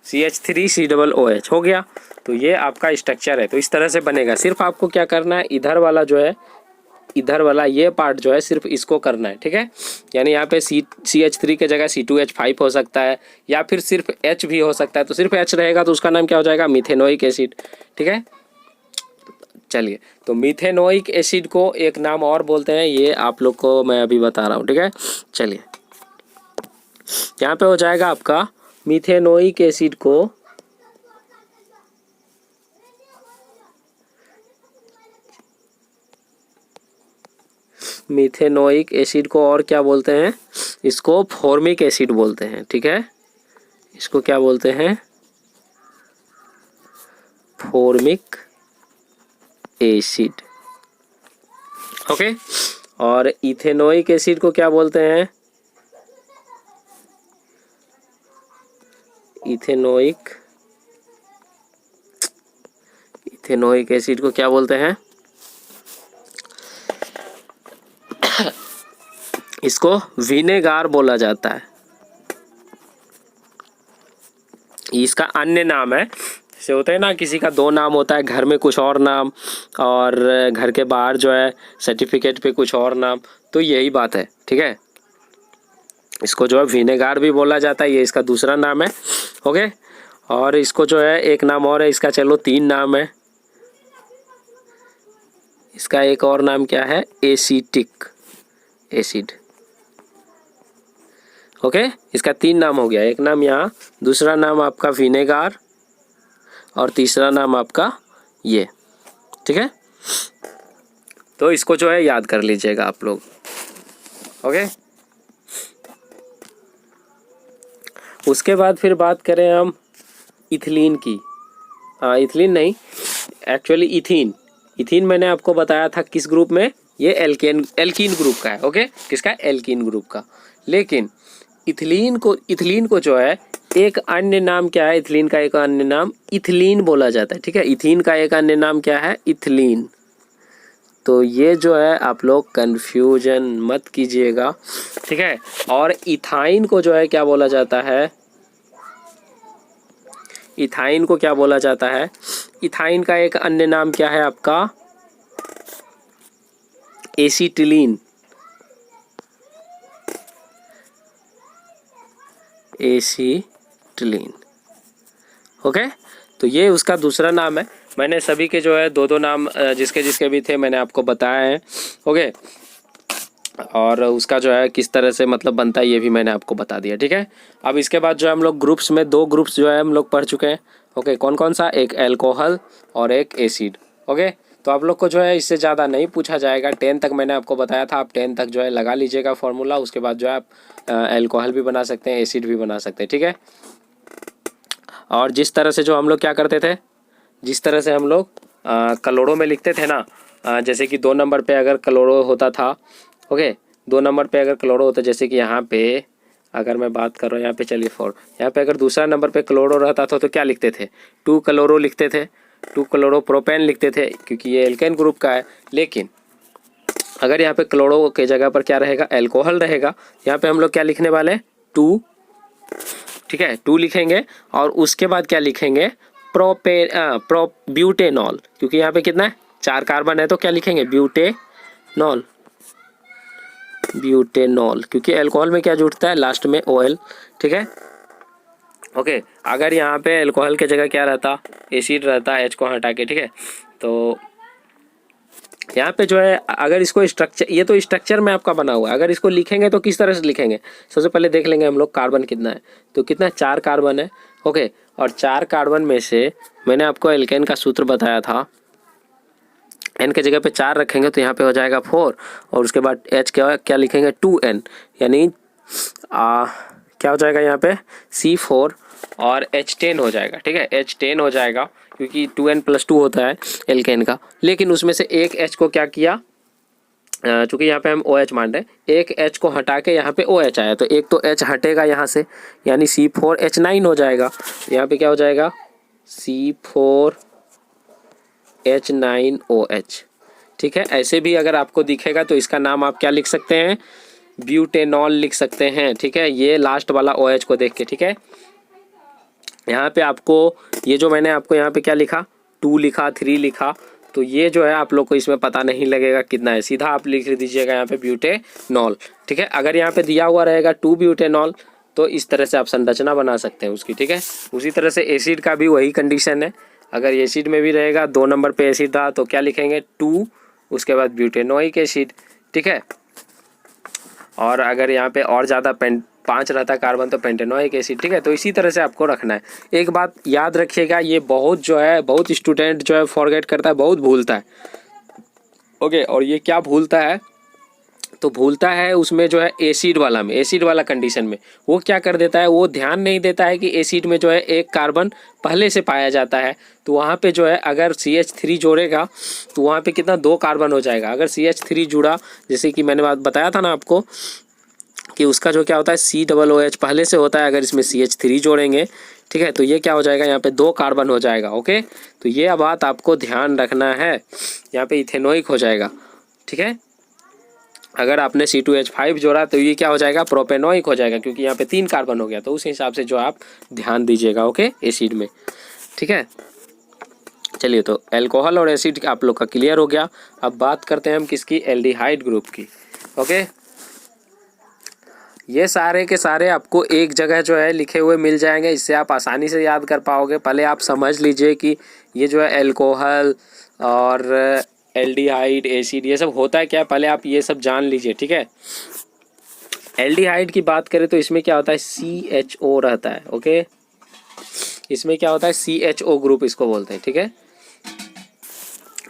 CH3 COOH हो गया, तो ये आपका स्ट्रक्चर है। तो इस तरह से बनेगा। सिर्फ आपको क्या करना है, इधर वाला जो है, इधर वाला ये पार्ट जो है सिर्फ इसको करना है, ठीक है। यानी यहाँ पे CH3 के जगह C2H5 हो सकता है, या फिर सिर्फ H भी हो सकता है। तो सिर्फ H रहेगा तो उसका नाम क्या हो जाएगा, मिथेनोइक एसिड, ठीक है। चलिए, तो मिथेनोइक एसिड को एक नाम और बोलते हैं, ये आप लोग को मैं अभी बता रहा हूँ, ठीक है। चलिए, यहाँ पे हो जाएगा आपका मिथेनोइक एसिड को और क्या बोलते हैं, इसको फॉर्मिक एसिड बोलते हैं, ठीक है। इसको क्या बोलते हैं, फॉर्मिक एसिड। ओके, और इथेनोइक एसिड को क्या बोलते हैं, इथेनोइक एसिड को क्या बोलते हैं, इसको विनेगार बोला जाता है। इसका अन्य नाम है, जैसे होता है ना, किसी का 2 नाम होता है, घर में कुछ और नाम और घर के बाहर जो है सर्टिफिकेट पे कुछ और नाम, तो यही बात है, ठीक है। इसको जो है विनेगार भी बोला जाता है, ये इसका दूसरा नाम है। ओके, और इसको जो है एक नाम और है इसका, चलो 3 नाम है इसका। एक और नाम क्या है, एसिटिक एसिड। ओके, इसका 3 नाम हो गया, एक नाम यहाँ, दूसरा नाम आपका विनेगार, और तीसरा नाम आपका ये, ठीक है। तो इसको जो है याद कर लीजिएगा आप लोग। ओके, उसके बाद फिर बात करें हम इथिलीन की। हाँ, इथिलीन नहीं, एक्चुअली इथीन मैंने आपको बताया था किस ग्रुप में, ये एल्कीन ग्रुप का है। ओके, किसका, एल्कीन ग्रुप का। लेकिन इथिलीन को जो है एक अन्य नाम क्या है, इथिलीन का एक अन्य नाम इथिलीन बोला जाता है, ठीक है। इथीन का एक अन्य नाम क्या है, इथिलीन। तो ये जो है आप लोग कंफ्यूजन मत कीजिएगा, ठीक है। और इथाइन को जो है क्या बोला जाता है, इथाइन को क्या बोला जाता है, इथाइन का एक अन्य नाम क्या है आपका, एसीटिलीन। Acetylene, okay. तो ये उसका दूसरा नाम है। मैंने सभी के जो है 2-2 नाम जिसके जिसके भी थे मैंने आपको बताया है। ओके, और उसका जो है किस तरह से मतलब बनता है ये भी मैंने आपको बता दिया, ठीक है। अब इसके बाद जो है हम लोग ग्रुप्स में 2 ग्रुप्स जो है हम लोग पढ़ चुके हैं। ओके, कौन कौन सा, एक एल्कोहल और एक एसिड। ओके, तो आप लोग को जो है इससे ज़्यादा नहीं पूछा जाएगा। 10 तक मैंने आपको बताया था, आप 10 तक जो है लगा लीजिएगा फॉर्मूला। उसके बाद जो है आप एल्कोहल भी बना सकते हैं, एसिड भी बना सकते हैं, ठीक है। और जिस तरह से जो हम लोग क्या करते थे, जिस तरह से हम लोग क्लोरो में लिखते थे ना, जैसे कि 2 नंबर पे अगर क्लोरो होता था, ओके, 2 नंबर पे अगर क्लोरो होता, जैसे कि यहाँ पे अगर मैं बात कर रहा हूँ यहाँ पे, चलिए 4, यहाँ पे अगर दूसरा नंबर पे क्लोरो रहता था तो क्या लिखते थे, 2 क्लोरो लिखते थे, 2 क्लोरो प्रोपेन लिखते थे, क्योंकि ये एल्केन ग्रुप का है। लेकिन अगर यहाँ पे क्लोरो के जगह पर क्या रहेगा, एल्कोहल रहेगा, यहाँ पे हम लोग क्या लिखने वाले हैं, 2, ठीक है, 2 लिखेंगे और उसके बाद क्या लिखेंगे, ब्यूटेनॉल, क्योंकि यहाँ पे कितना है, 4 कार्बन है, तो क्या लिखेंगे, ब्यूटेनॉल, ब्यूटेनॉल, क्योंकि अल्कोहल में क्या जुड़ता है लास्ट में, OL, ठीक है, ओके। अगर यहाँ पे अल्कोहल के जगह क्या रहता, एसिड रहता, H को हटा के, ठीक है, तो यहाँ पे जो है अगर इसको स्ट्रक्चर, ये तो स्ट्रक्चर में आपका बना हुआ है, अगर इसको लिखेंगे तो किस तरह से लिखेंगे, सबसे पहले देख लेंगे हम लोग कार्बन कितना है, तो कितना, 4 कार्बन है, ओके। और 4 कार्बन में से मैंने आपको एल्केन का सूत्र बताया था, N के जगह पे 4 रखेंगे तो यहाँ पे हो जाएगा 4, और उसके बाद H क्या लिखेंगे, 2N, यानी क्या हो जाएगा यहाँ पे, C4 और H10 हो जाएगा, ठीक है, H10 हो जाएगा, क्योंकि 2N+2 होता है एल्केन का। लेकिन उसमें से एक H को क्या किया, चूँकि यहाँ पे हम OH मान रहे हैं, एक H को हटा के यहाँ पे OH आया, तो एक तो H हटेगा यहाँ से, यानी C4H9 हो जाएगा। यहाँ पे क्या हो जाएगा, C4H9OH, ठीक है। ऐसे भी अगर आपको दिखेगा तो इसका नाम आप क्या लिख सकते हैं, ब्यूटेनॉल लिख सकते हैं, ठीक है, ये लास्ट वाला OH को देख के, ठीक है। यहाँ पे आपको ये जो मैंने आपको यहाँ पे क्या लिखा, 2 लिखा, 3 लिखा, तो ये जो है आप लोग को इसमें पता नहीं लगेगा कितना है, सीधा आप लिख दीजिएगा यहाँ पे ब्यूटेनॉल, ठीक है। अगर यहाँ पे दिया हुआ रहेगा 2 ब्यूटेनॉल, तो इस तरह से आप संरचना बना सकते हैं उसकी, ठीक है। उसी तरह से एसिड का भी वही कंडीशन है, अगर एसिड में भी रहेगा 2 नंबर पे एसिड था तो क्या लिखेंगे, 2, उसके बाद ब्यूटेनोइक एसिड, ठीक है। और अगर यहाँ पे और ज़्यादा 5 रहता कार्बन तो पेंटेनोइक एसिड, ठीक है। तो इसी तरह से आपको रखना है। एक बात याद रखिएगा, ये बहुत जो है, बहुत स्टूडेंट जो है फॉरगेट करता है, बहुत भूलता है, ओके। और ये क्या भूलता है, तो भूलता है उसमें जो है एसिड वाला में, एसिड वाला कंडीशन में वो क्या कर देता है, वो ध्यान नहीं देता है कि एसिड में जो है एक कार्बन पहले से पाया जाता है, तो वहाँ पे जो है अगर CH3 जोड़ेगा तो वहाँ पे कितना, 2 कार्बन हो जाएगा। अगर CH3 जुड़ा, जैसे कि मैंने बात बताया था ना आपको कि उसका जो क्या होता है, COOH पहले से होता है, अगर इसमें CH3 जोड़ेंगे, ठीक है, तो ये क्या हो जाएगा, यहाँ पे 2 कार्बन हो जाएगा, ओके। तो ये बात आपको ध्यान रखना है, यहाँ पे इथेनोइक हो जाएगा, ठीक है। अगर आपने C2H5 जोड़ा तो ये क्या हो जाएगा, प्रोपेनोइक हो जाएगा, क्योंकि यहाँ पे 3 कार्बन हो गया, तो उस हिसाब से जो आप ध्यान दीजिएगा, ओके, एसिड में, ठीक है। चलिए, तो अल्कोहल और एसिड आप लोग का क्लियर हो गया। अब बात करते हैं हम किसकी, एल्डिहाइड ग्रुप की, ओके। ये सारे के सारे आपको एक जगह जो है लिखे हुए मिल जाएंगे, इससे आप आसानी से याद कर पाओगे। पहले आप समझ लीजिए कि ये जो है अल्कोहल और एल्डिहाइड, एसिड, ये सब होता है क्या, पहले आप ये सब जान लीजिए, ठीक है। एल्डिहाइड की बात करें तो इसमें क्या होता है, CHO रहता है, ओके। इसमें क्या होता है, CHO ग्रुप इसको बोलते हैं, ठीक है।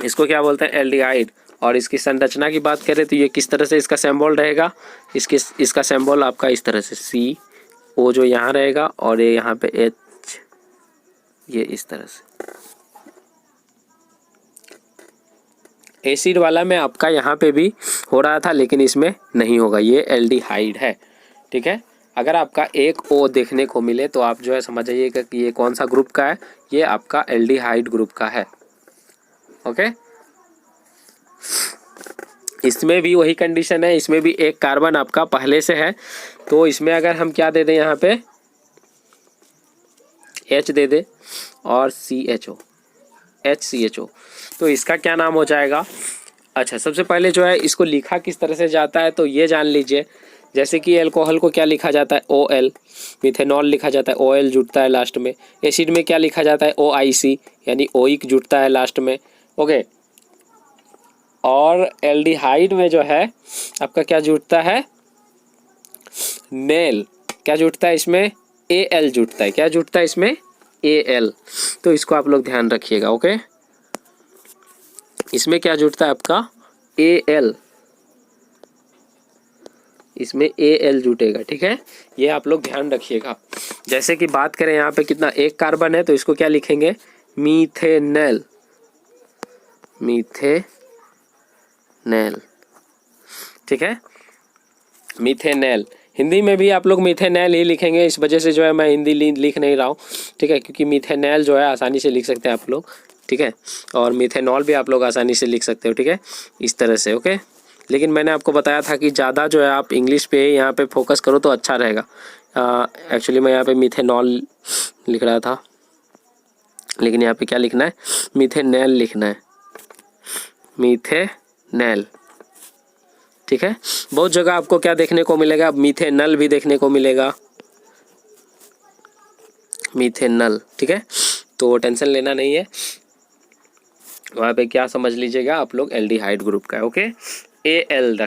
इसको क्या बोलते हैं, एल्डिहाइड। और इसकी संरचना की बात करें तो ये किस तरह से इसका सिंबल रहेगा, इसका सिंबल आपका इस तरह से CO जो यहाँ रहेगा, और ये यहाँ पे H, ये इस तरह से। एसिड वाला में आपका यहाँ पे भी हो रहा था, लेकिन इसमें नहीं होगा, ये एल्डिहाइड है, ठीक है। अगर आपका एक O देखने को मिले तो आप जो है समझ जाइएगा कि ये कौन सा ग्रुप का है, ये आपका एल्डिहाइड ग्रुप का है, ओके। इसमें भी वही कंडीशन है, इसमें भी एक कार्बन आपका पहले से है, तो इसमें अगर हम क्या दे दें, यहाँ पे H दे दे और CHO, HCHO, तो इसका क्या नाम हो जाएगा। अच्छा, सबसे पहले जो है इसको लिखा किस तरह से जाता है तो ये जान लीजिए। जैसे कि अल्कोहल को क्या लिखा जाता है, OL, मिथेनॉल लिखा जाता है, OL जुटता है लास्ट में। एसिड में क्या लिखा जाता है, OIC, यानी ओइक जुटता है लास्ट में, ओके। और एल्डिहाइड में जो है आपका क्या जुटता है, नेल, क्या जुटता है इसमें, AL जुटता है, क्या जुटता है इसमें, AL। तो इसको आप लोग ध्यान रखिएगा, ओके। इसमें क्या जुटता है आपका, AL, इसमें AL जुटेगा, ठीक है। ये आप लोग ध्यान रखिएगा। जैसे कि बात करें यहाँ पे कितना, एक कार्बन है तो इसको क्या लिखेंगे, मीथेनेल, मीथेनेल, ठीक है, मीथेनेल। हिंदी में भी आप लोग मीथेनेल ही लिखेंगे, इस वजह से जो है मैं हिंदी लिख नहीं रहा हूँ, ठीक है, क्योंकि मीथेनेल जो है आसानी से लिख सकते हैं आप लोग, ठीक है, और मीथेनॉल भी आप लोग आसानी से लिख सकते हो, ठीक है, इस तरह से, ओके। लेकिन मैंने आपको बताया था कि ज़्यादा जो है आप इंग्लिश पे यहाँ पे फोकस करो तो अच्छा रहेगा। एक्चुअली मैं यहाँ पे मीथेनॉल लिख रहा था, लेकिन यहाँ पे क्या लिखना है, मीथेनेल लिखना है, मीथेनेल, ठीक है। बहुत जगह आपको क्या देखने को मिलेगा, मीथेनल भी देखने को मिलेगा, मीथेनल, ठीक है। तो टेंशन लेना नहीं है, वहाँ पे क्या समझ लीजिएगा आप लोग, एल्डिहाइड ग्रुप का है, ओके। ए एल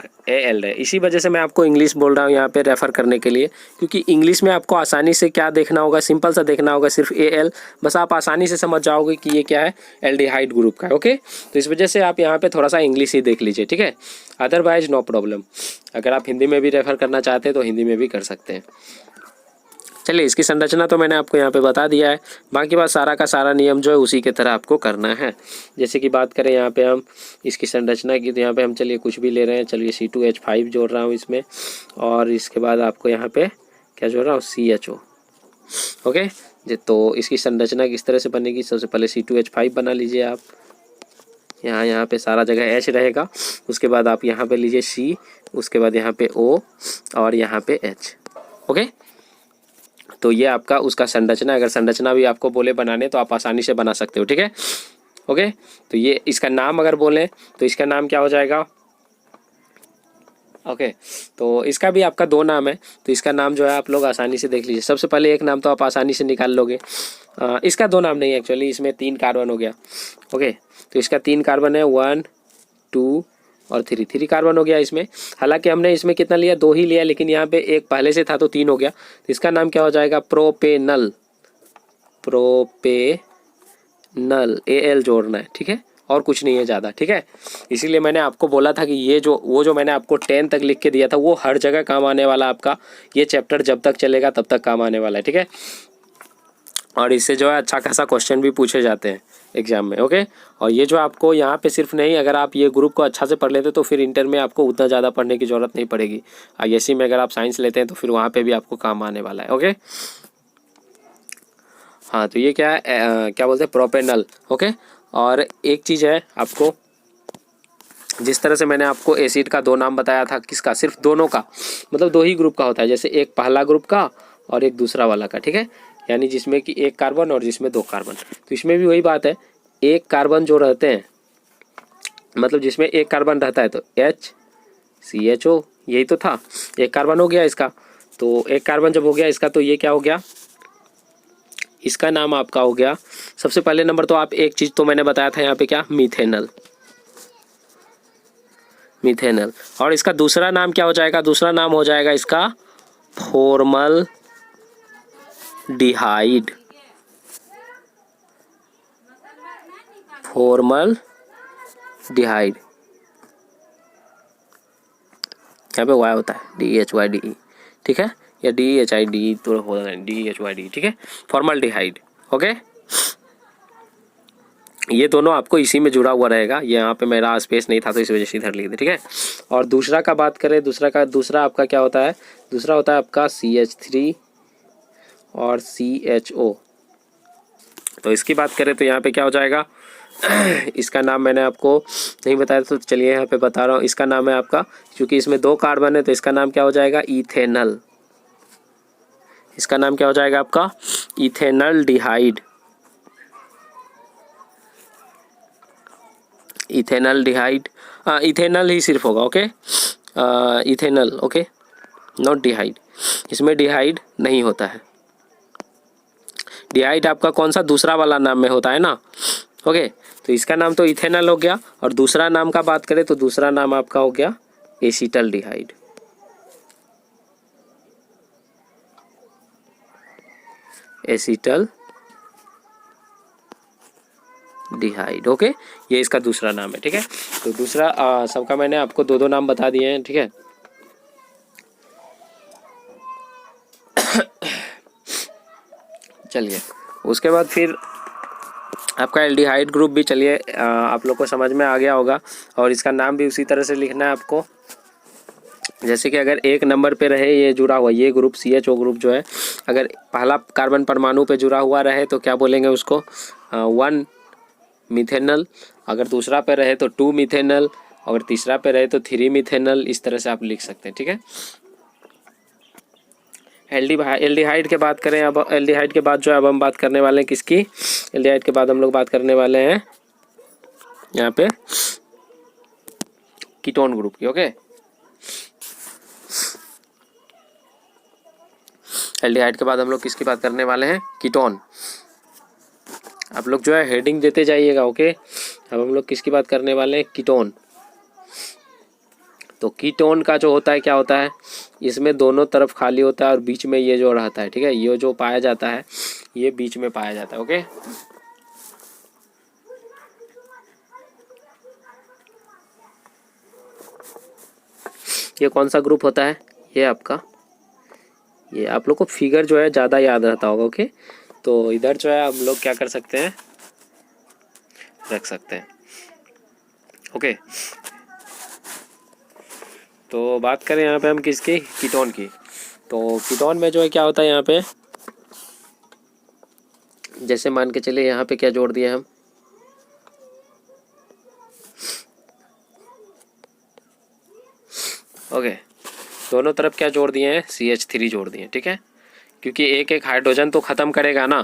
है, इसी वजह से मैं आपको इंग्लिश बोल रहा हूँ यहाँ पे रेफ़र करने के लिए, क्योंकि इंग्लिश में आपको आसानी से क्या देखना होगा, सिंपल सा देखना होगा, सिर्फ एल, बस आप आसानी से समझ जाओगे कि ये क्या है, एल्डिहाइड ग्रुप का है, ओके। तो इस वजह से आप यहाँ पे थोड़ा सा इंग्लिश ही देख लीजिए, ठीक है, अदरवाइज नो प्रॉब्लम। अगर आप हिंदी में भी रेफ़र करना चाहते हैं तो हिंदी में भी कर सकते हैं। चलिए, इसकी संरचना तो मैंने आपको यहाँ पे बता दिया है, बाकी बात सारा का सारा नियम जो है उसी के तरह आपको करना है। जैसे कि बात करें यहाँ पे हम इसकी संरचना की, तो यहाँ पे हम चलिए कुछ भी ले रहे हैं, चलिए C2H5 जोड़ रहा हूँ इसमें, और इसके बाद आपको यहाँ पे क्या जोड़ रहा हूँ, CHO, ओके जी। तो इसकी संरचना किस तरह से बनेगी, सबसे पहले C2H5 बना लीजिए आप, यहाँ पे सारा जगह H रहेगा, उसके बाद आप यहाँ पे लीजिए C, उसके बाद यहाँ पे O और यहाँ पे H, ओके। तो ये आपका उसका संरचना, अगर संरचना भी आपको बोले बनाने तो आप आसानी से बना सकते हो, ठीक है, ओके। तो ये इसका नाम अगर बोलें तो इसका नाम क्या हो जाएगा, ओके। तो इसका भी आपका दो नाम है, तो इसका नाम जो है आप लोग आसानी से देख लीजिए। सबसे पहले एक नाम तो आप आसानी से निकाल लोगे, इसका दो नाम नहीं है एक्चुअली, इसमें 3 कार्बन हो गया, ओके। तो इसका 3 कार्बन है, 1 2 और 3 कार्बन हो गया इसमें। हालांकि हमने इसमें कितना लिया, 2 ही लिया, लेकिन यहाँ पे एक पहले से था तो 3 हो गया। तो इसका नाम क्या हो जाएगा, प्रोपेनल, प्रोपेनल, AL जोड़ना है, ठीक है, और कुछ नहीं है ज़्यादा, ठीक है। इसीलिए मैंने आपको बोला था कि ये जो मैंने आपको 10 तक लिख के दिया था वो हर जगह काम आने वाला, आपका ये चैप्टर जब तक चलेगा तब तक काम आने वाला है, ठीक है। और इससे जो है अच्छा खासा क्वेश्चन भी पूछे जाते हैं एग्जाम में, ओके। और ये जो आपको यहाँ पे सिर्फ नहीं, अगर आप ये ग्रुप को अच्छा से पढ़ लेते तो फिर इंटर में आपको उतना ज़्यादा पढ़ने की ज़रूरत नहीं पड़ेगी। ISC में अगर आप साइंस लेते हैं तो फिर वहाँ पे भी आपको काम आने वाला है, ओके। हाँ, तो ये क्या है, क्या बोलते हैं, प्रोपेनल, ओके। और एक चीज़ है आपको, जिस तरह से मैंने आपको एसिड का 2 नाम बताया था, किसका, सिर्फ दोनों का, मतलब 2 ही ग्रुप का होता है, जैसे एक पहला ग्रुप का और एक दूसरा वाला का, ठीक है, यानी जिसमें कि 1 कार्बन और जिसमें 2 कार्बन। तो इसमें भी वही बात है, 1 कार्बन जो रहते हैं, मतलब जिसमें 1 कार्बन रहता है तो HCHO, यही तो था, 1 कार्बन हो गया इसका। तो 1 कार्बन जब हो गया इसका, तो ये क्या हो गया, इसका नाम आपका हो गया, सबसे पहले नंबर तो आप एक चीज़ तो मैंने बताया था यहाँ पे, क्या, मीथेनल, मीथेनल। और इसका दूसरा नाम क्या हो जाएगा, दूसरा नाम हो जाएगा इसका फॉर्मल डिहाइड, फॉर्मल डिहाइड, यहाँ पे Y होता है, DHYDE, ठीक है, या DHIDE तो होता है, DHYDE, ठीक है, फॉर्मल डिहाइड, ओके। ये दोनों आपको इसी में जुड़ा हुआ रहेगा, ये यहाँ पे मेरा स्पेस नहीं था तो इस वजह से इधर लिख दिया, ठीक है। और दूसरा का बात करें, दूसरा आपका क्या होता है, दूसरा होता है आपका CH3 और CHO। तो इसकी बात करें तो यहाँ पे क्या हो जाएगा, इसका नाम मैंने आपको नहीं बताया तो चलिए यहाँ पे बता रहा हूँ, इसका नाम है आपका, क्योंकि इसमें 2 कार्बन है तो इसका नाम क्या हो जाएगा, इथेनल, इसका नाम क्या हो जाएगा आपका, इथेनल डिहाइड, इथेनल डिहाइड, इथेनल ही सिर्फ होगा, ओके, इथेनल, ओके, नॉट डिहाइड, इसमें डिहाइड नहीं होता है। डिहाइड आपका कौन सा, दूसरा वाला नाम में होता है ना, ओके। तो इसका नाम तो इथेनल हो गया, और दूसरा नाम का बात करें तो दूसरा नाम आपका हो गया एसिटल डिहाइड, एसिटल डिहाइड, ओके। ये इसका दूसरा नाम है, ठीक है। तो दूसरा सबका मैंने आपको 2 नाम बता दिए हैं, ठीक है। चलिए, उसके बाद फिर आपका एल्डिहाइड ग्रुप भी चलिए आप लोग को समझ में आ गया होगा, और इसका नाम भी उसी तरह से लिखना है आपको। जैसे कि अगर 1 नंबर पे रहे ये जुड़ा हुआ ये ग्रुप CHO ग्रुप जो है, अगर पहला कार्बन परमाणु पे जुड़ा हुआ रहे तो क्या बोलेंगे उसको 1 मिथेनल, अगर दूसरा पे रहे तो 2 मिथेनल, अगर तीसरा पे रहे तो 3 मिथेनल। इस तरह से आप लिख सकते हैं, ठीक है। एल्डिहाइड के बात करें, अब एल्डिहाइड के बाद जो है अब हम बात करने वाले हैं किसकी, एल्डिहाइड के बाद हम लोग बात करने वाले हैं यहाँ पे कीटोन ग्रुप की। ओके, एल्डिहाइड के बाद हम लोग किसकी बात करने वाले हैं, कीटोन। आप लोग जो है हेडिंग देते जाइएगा। ओके, अब हम लोग किसकी बात करने वाले हैं, कीटोन। तो कीटोन का जो होता है क्या होता है, इसमें दोनों तरफ खाली होता है और बीच में ये जो रहता है, ठीक है, ये जो पाया जाता है ये बीच में पाया जाता है। ओके, ये कौन सा ग्रुप होता है, ये आपका, ये आप लोग को फिगर जो है ज़्यादा याद रहता होगा। ओके, तो इधर जो है हम लोग क्या कर सकते हैं, रख सकते हैं। ओके, तो बात करें यहाँ पे हम किसकी, कीटोन की। तो कीटोन में जो है क्या होता है यहाँ पे, जैसे मान के चलिए यहाँ पे क्या जोड़ दिए हम, ओके, दोनों तरफ क्या जोड़ दिए हैं, CH3 जोड़ दिए हैं, ठीक है। क्योंकि एक एक हाइड्रोजन तो ख़त्म करेगा ना,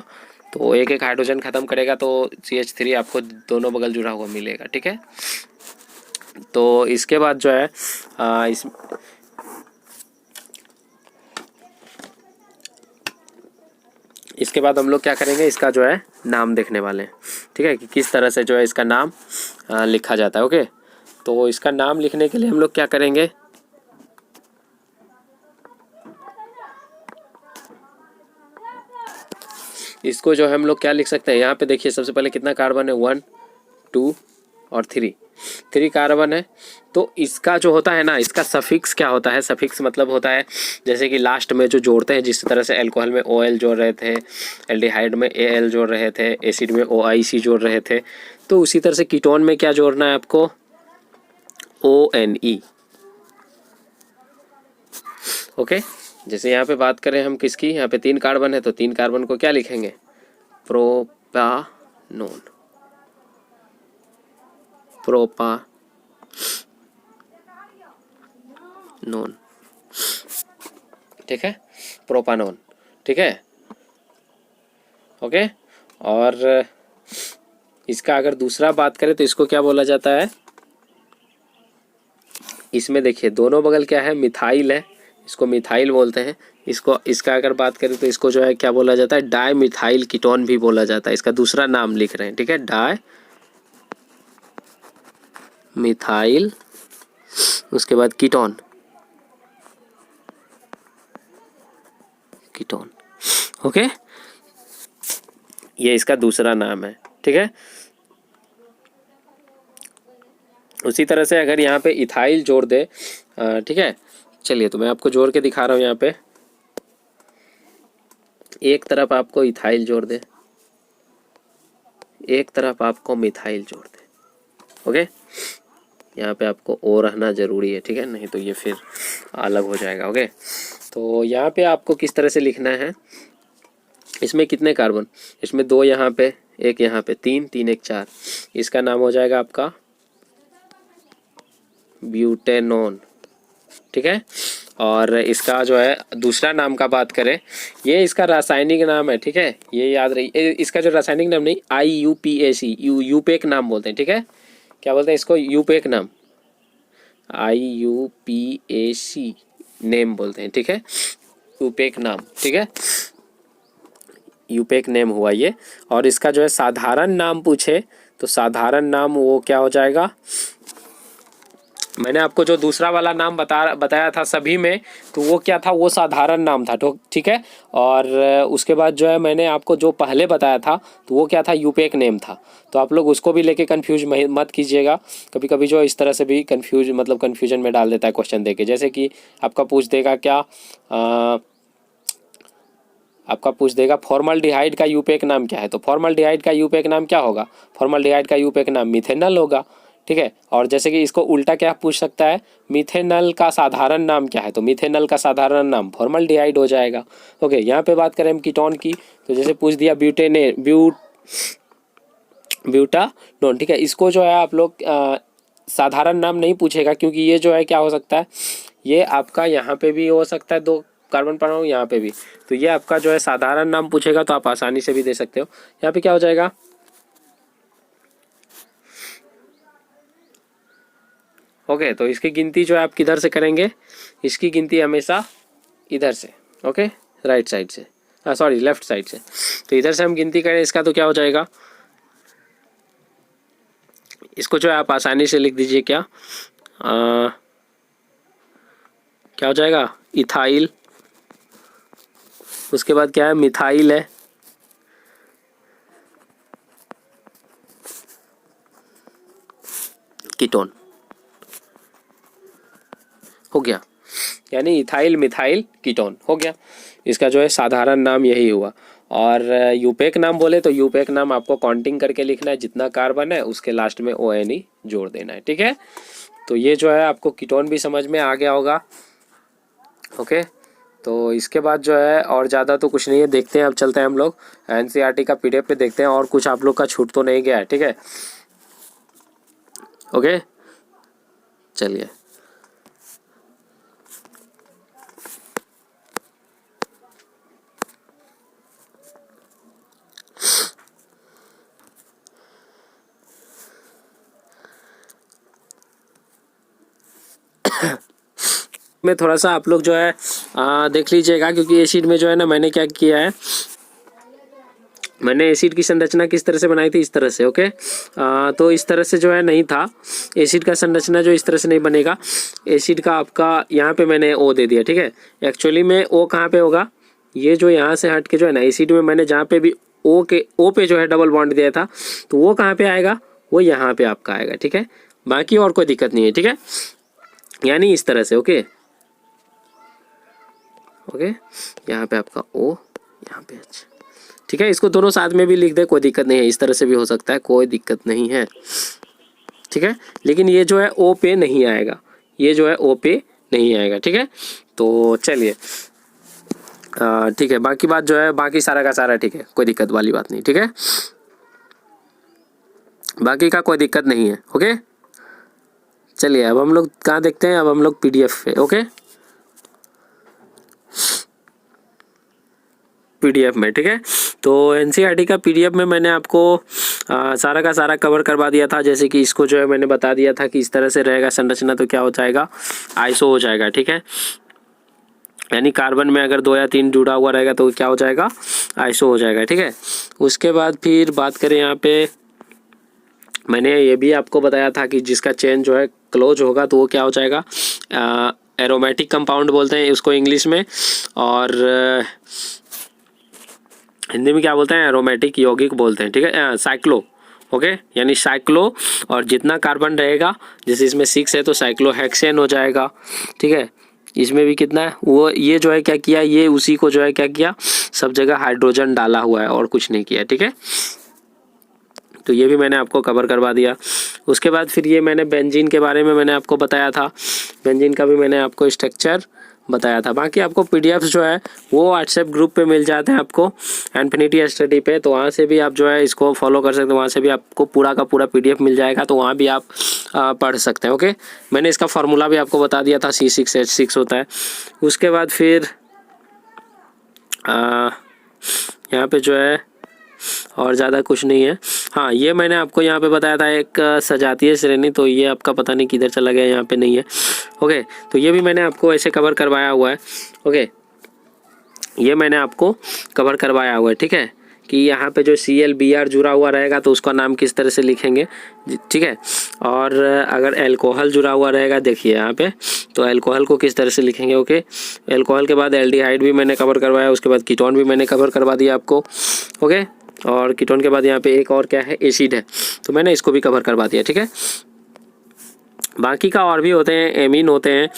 तो एक एक हाइड्रोजन ख़त्म करेगा तो CH3 आपको दोनों बगल जुड़ा हुआ मिलेगा, ठीक है। तो इसके बाद जो है इसके बाद हम लोग क्या करेंगे, इसका जो है नाम देखने वाले हैं, ठीक है, कि किस तरह से जो है इसका नाम लिखा जाता है। ओके, तो इसका नाम लिखने के लिए हम लोग क्या करेंगे, इसको जो है हम लोग क्या लिख सकते हैं, यहाँ पे देखिए सबसे पहले कितना कार्बन है, 1 2 और 3 कार्बन है। तो इसका जो होता है ना, इसका सफिक्स क्या होता है, सफिक्स मतलब होता है जैसे कि लास्ट में जो जोड़ते हैं, जिस तरह से अल्कोहल में OL जोड़ रहे थे, एल्डिहाइड में AL जोड़ रहे थे, एसिड में OIC जोड़ रहे थे, तो उसी तरह से कीटोन में क्या जोड़ना है आपको, ONE। ओके, जैसे यहाँ पे बात करें हम किसकी, यहाँ पे 3 कार्बन है तो 3 कार्बन को क्या लिखेंगे, प्रोपानोन, प्रोपानोन, ठीक है, प्रोपानोन, ठीक है। ओके, और इसका अगर दूसरा बात करें तो इसको क्या बोला जाता है, इसमें देखिए दोनों बगल क्या है, मिथाइल है, इसको मिथाइल बोलते हैं। इसको, इसका अगर बात करें तो इसको जो है क्या बोला जाता है, डाई मिथाइल कीटोन भी बोला जाता है। इसका दूसरा नाम लिख रहे हैं, ठीक है, डाई मिथाइल, उसके बाद कीटोन, कीटोन। ओके, ये इसका दूसरा नाम है, ठीक है। उसी तरह से अगर यहाँ पे इथाइल जोड़ दे, ठीक है, चलिए तो मैं आपको जोड़ के दिखा रहा हूँ। यहाँ पे एक तरफ आपको इथाइल जोड़ दे, एक तरफ आपको मिथाइल जोड़ दे। ओके, यहाँ पे आपको O रहना ज़रूरी है, ठीक है, नहीं तो ये फिर अलग हो जाएगा। ओके, तो यहाँ पे आपको किस तरह से लिखना है, इसमें कितने कार्बन, इसमें 2 यहाँ पे, 1 यहाँ पे, 3 3 1 4, इसका नाम हो जाएगा आपका ब्यूटेनोन, ठीक है। और इसका जो है दूसरा नाम का बात करें, ये इसका रासायनिक नाम है, ठीक है, ये याद रही, इसका जो रासायनिक नाम नहीं, IUPAC, यूपेक नाम बोलते हैं, ठीक है, क्या बोलते हैं इसको, यूपेक नाम, IUPAC नेम बोलते हैं, ठीक है, यूपेक नाम, ठीक है, यूपेक नेम हुआ ये। और इसका जो है साधारण नाम पूछे तो साधारण नाम वो क्या हो जाएगा, मैंने आपको जो दूसरा वाला नाम बताया था सभी में, तो वो क्या था, वो साधारण नाम था, तो ठीक है। और उसके बाद जो है मैंने आपको जो पहले बताया था तो वो क्या था, यूपेक नेम था। तो आप लोग उसको भी लेके कंफ्यूज मत कीजिएगा, कभी कभी जो इस तरह से भी कन्फ्यूजन में डाल देता है क्वेश्चन देके, जैसे कि आपका पूछ देगा क्या, आपका पूछ देगा फॉर्मल्डिहाइड का यूपेक नाम क्या है, तो फॉर्मल्डिहाइड का यूपेक नाम क्या होगा, फॉर्मल्डिहाइड का यूपेक नाम मिथेनल होगा, ठीक है। और जैसे कि इसको उल्टा क्या पूछ सकता है, मिथेनल का साधारण नाम क्या है, तो मिथेनल का साधारण नाम फॉर्मल्डिहाइड हो जाएगा। ओके, यहाँ पे बात करें हम कीटोन की, तो जैसे पूछ दिया ब्यूटानोन, ठीक है। इसको जो है आप लोग साधारण नाम नहीं पूछेगा, क्योंकि ये जो है क्या हो सकता है, ये आपका यहाँ पे भी हो सकता है 2 कार्बन परमाणु, यहाँ पे भी, तो ये आपका जो है साधारण नाम पूछेगा तो आप आसानी से भी दे सकते हो। यहाँ पे क्या हो जाएगा, ओके। तो इसकी गिनती जो है आप किधर से करेंगे, इसकी गिनती हमेशा इधर से, ओके, राइट साइड से, सॉरी लेफ्ट साइड से। तो इधर से हम गिनती करें इसका, तो क्या हो जाएगा, इसको जो है आप आसानी से लिख दीजिए, क्या क्या हो जाएगा, इथाइल, उसके बाद क्या है, मिथाइल है, कीटोन हो गया, यानी इथाइल मिथाइल कीटोन हो गया। इसका जो है साधारण नाम यही हुआ। और यूपेक नाम बोले तो यूपेक नाम आपको काउंटिंग करके लिखना है, जितना कार्बन है उसके लास्ट में ONE जोड़ देना है, ठीक है। तो ये जो है आपको कीटोन भी समझ में आ गया होगा, ओके। तो इसके बाद जो है और ज़्यादा तो कुछ नहीं है, देखते हैं अब चलते हैं हम लोग NCERT का PDF पे देखते हैं, और कुछ आप लोग का छूट तो नहीं गया है, ठीक है, ओके। चलिए में थोड़ा सा आप लोग जो है देख लीजिएगा, क्योंकि एसिड में जो है ना मैंने क्या किया है, मैंने एसिड की संरचना किस तरह से बनाई थी, इस तरह से, ओके। तो इस तरह से जो है नहीं था, एसिड का संरचना जो इस तरह से नहीं बनेगा। एसिड का आपका यहाँ पे मैंने O दे दिया, ठीक है। एक्चुअली में O कहाँ पे होगा, ये जो यहाँ से हट के जो है ना, एसिड में मैंने जहाँ पे भी O पे जो है डबल बॉन्ड दिया था, तो वो कहाँ पे आएगा, वो यहाँ पे आपका आएगा, ठीक है। बाकी और कोई दिक्कत नहीं है, ठीक है, यानी इस तरह से, ओके ओके। यहाँ पे आपका O, यहाँ पे, अच्छा ठीक है। इसको दोनों साथ में भी लिख दे, कोई दिक्कत नहीं है, इस तरह से भी हो सकता है, कोई दिक्कत नहीं है, ठीक है। लेकिन ये जो है O पे नहीं आएगा, ये जो है O पे नहीं आएगा, ठीक है। तो चलिए ठीक है, बाकी बात जो है, बाकी सारा का सारा ठीक है, कोई दिक्कत वाली बात नहीं, ठीक है, बाकी का कोई दिक्कत नहीं है, ओके। चलिए अब हम लोग कहाँ देखते हैं, अब हम लोग PDF पे, ओके, PDF में, ठीक है। तो NCERT का PDF में मैंने आपको सारा का सारा कवर करवा दिया था। जैसे कि इसको जो है मैंने बता दिया था कि इस तरह से रहेगा संरचना, तो क्या हो जाएगा, आइसो हो जाएगा, ठीक है। यानी कार्बन में अगर 2 या 3 जुड़ा हुआ रहेगा तो क्या हो जाएगा, आइसो हो जाएगा, ठीक है। उसके बाद फिर बात करें, यहाँ पे मैंने ये भी आपको बताया था कि जिसका चेन जो है क्लोज होगा तो वो क्या हो जाएगा, एरोमेटिक कंपाउंड बोलते हैं उसको इंग्लिश में, और हिंदी में क्या बोलते हैं, एरोमेटिक यौगिक बोलते हैं, ठीक है, साइक्लो, ओके। यानी साइक्लो, और जितना कार्बन रहेगा, जैसे इसमें 6 है तो साइक्लोहेक्सेन हो जाएगा, ठीक है। इसमें भी कितना है, वो ये जो है क्या किया, ये उसी को जो है क्या किया, सब जगह हाइड्रोजन डाला हुआ है और कुछ नहीं किया, ठीक है। तो ये भी मैंने आपको कवर करवा दिया। उसके बाद फिर ये मैंने बेंजीन के बारे में मैंने आपको बताया था, बेंजीन का भी मैंने आपको स्ट्रक्चर बताया था। बाकी आपको PDF जो है वो WhatsApp ग्रुप पे मिल जाते हैं आपको, इन्फिनिटी स्टडी पे, तो वहाँ से भी आप जो है इसको फॉलो कर सकते हैं, वहाँ से भी आपको पूरा का पूरा PDF मिल जाएगा, तो वहाँ भी आप पढ़ सकते हैं, ओके। मैंने इसका फार्मूला भी आपको बता दिया था, C6H6 होता है। उसके बाद फिर यहाँ पे जो है और ज़्यादा कुछ नहीं है। हाँ, ये मैंने आपको यहाँ पे बताया था एक सजातीय श्रेणी, तो ये आपका पता नहीं किधर चला गया, यहाँ पे नहीं है, ओके। तो ये भी मैंने आपको ऐसे कवर करवाया हुआ है, ओके, ये मैंने आपको कवर करवाया हुआ है, ठीक है, कि यहाँ पे जो ClBr जुड़ा हुआ रहेगा तो उसका नाम किस तरह से लिखेंगे, ठीक है। और अगर एल्कोहल जुड़ा हुआ रहेगा, देखिए यहाँ पे, तो एल्कोहल को किस तरह से लिखेंगे, ओके। एल्कोहल के बाद एल्डिहाइड भी मैंने कवर करवाया, उसके बाद कीटोन भी मैंने कवर करवा दिया आपको, ओके। और कीटोन के बाद यहाँ पे एक और क्या है, एसिड है, तो मैंने इसको भी कवर करवा दिया, ठीक है। बाकी का और भी होते हैं, एमीन होते हैं,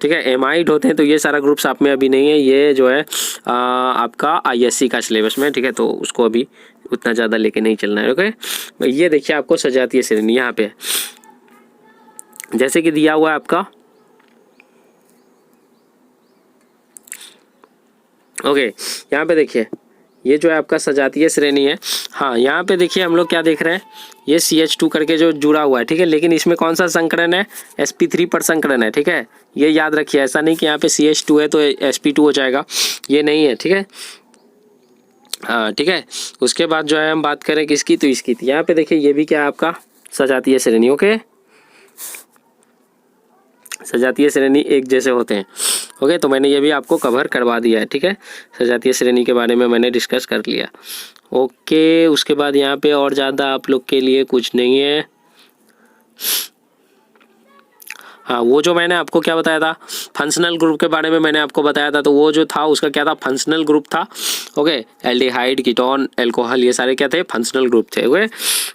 ठीक है। एमाइड होते हैं, तो ये सारा ग्रुप्स आप में अभी नहीं है, ये जो है आपका ISC का सिलेबस में, ठीक है, तो उसको अभी उतना ज़्यादा लेके नहीं चलना है। ओके, ये देखिए आपको सजातीय श्रेणी यहाँ पे जैसे कि दिया हुआ है आपका। ओके, यहाँ पे देखिए ये जो है आपका सजातीय श्रेणी है। हाँ, यहाँ पे देखिए हम लोग क्या देख रहे हैं, ये CH2 करके जो जुड़ा हुआ है, ठीक है, लेकिन इसमें कौन सा संकरण है, sp3 पर संकरण है, ठीक है, ये याद रखिए। ऐसा नहीं कि यहाँ पे CH2 है तो sp2 हो जाएगा, ये नहीं है, ठीक है। हाँ, ठीक है। उसके बाद जो है हम बात करें किसकी, तो इसकी। यहाँ पे देखिए ये भी क्या है आपका सजातीय श्रेणी। ओके, सजातीय श्रेणी एक जैसे होते हैं। ओके, तो मैंने ये भी आपको कवर करवा दिया है, ठीक है, सजातीय श्रेणी के बारे में मैंने डिस्कस कर लिया। ओके, उसके बाद यहाँ पे और ज़्यादा आप लोग के लिए कुछ नहीं है। हाँ, वो जो मैंने आपको क्या बताया था, फंक्शनल ग्रुप के बारे में मैंने आपको बताया था, तो वो जो था उसका क्या था, फंक्शनल ग्रुप था। ओके, एल्डिहाइड, कीटोन, अल्कोहल, ये सारे क्या थे, फंक्शनल ग्रुप थे। ओके,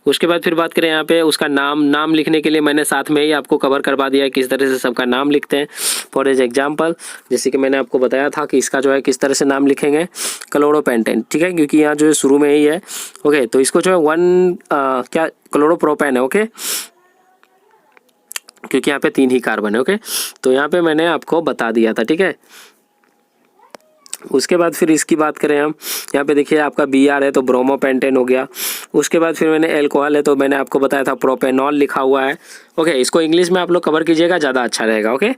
उसके बाद फिर बात करें यहाँ पे उसका नाम लिखने के लिए मैंने साथ में ही आपको कवर करवा दिया है किस तरह से सबका नाम लिखते हैं। फॉर एग्जाम्पल, जैसे कि मैंने आपको बताया था कि इसका जो है किस तरह से नाम लिखेंगे, क्लोरोपेंटेन, ठीक है, क्योंकि यहाँ जो है शुरू में ही है। ओके, तो इसको जो है क्या क्लोरोप्रोपेन है। ओके, क्योंकि यहाँ पे 3 ही कार्बन है। ओके, तो यहाँ पे मैंने आपको बता दिया था, ठीक है। उसके बाद फिर इसकी बात करें हम, यहाँ पे देखिए आपका Br है तो ब्रोमोपेंटेन हो गया। उसके बाद फिर मैंने एल्कोहल है तो मैंने आपको बताया था प्रोपेनॉल लिखा हुआ है। ओके, इसको इंग्लिश में आप लोग कवर कीजिएगा, ज़्यादा अच्छा रहेगा। ओके,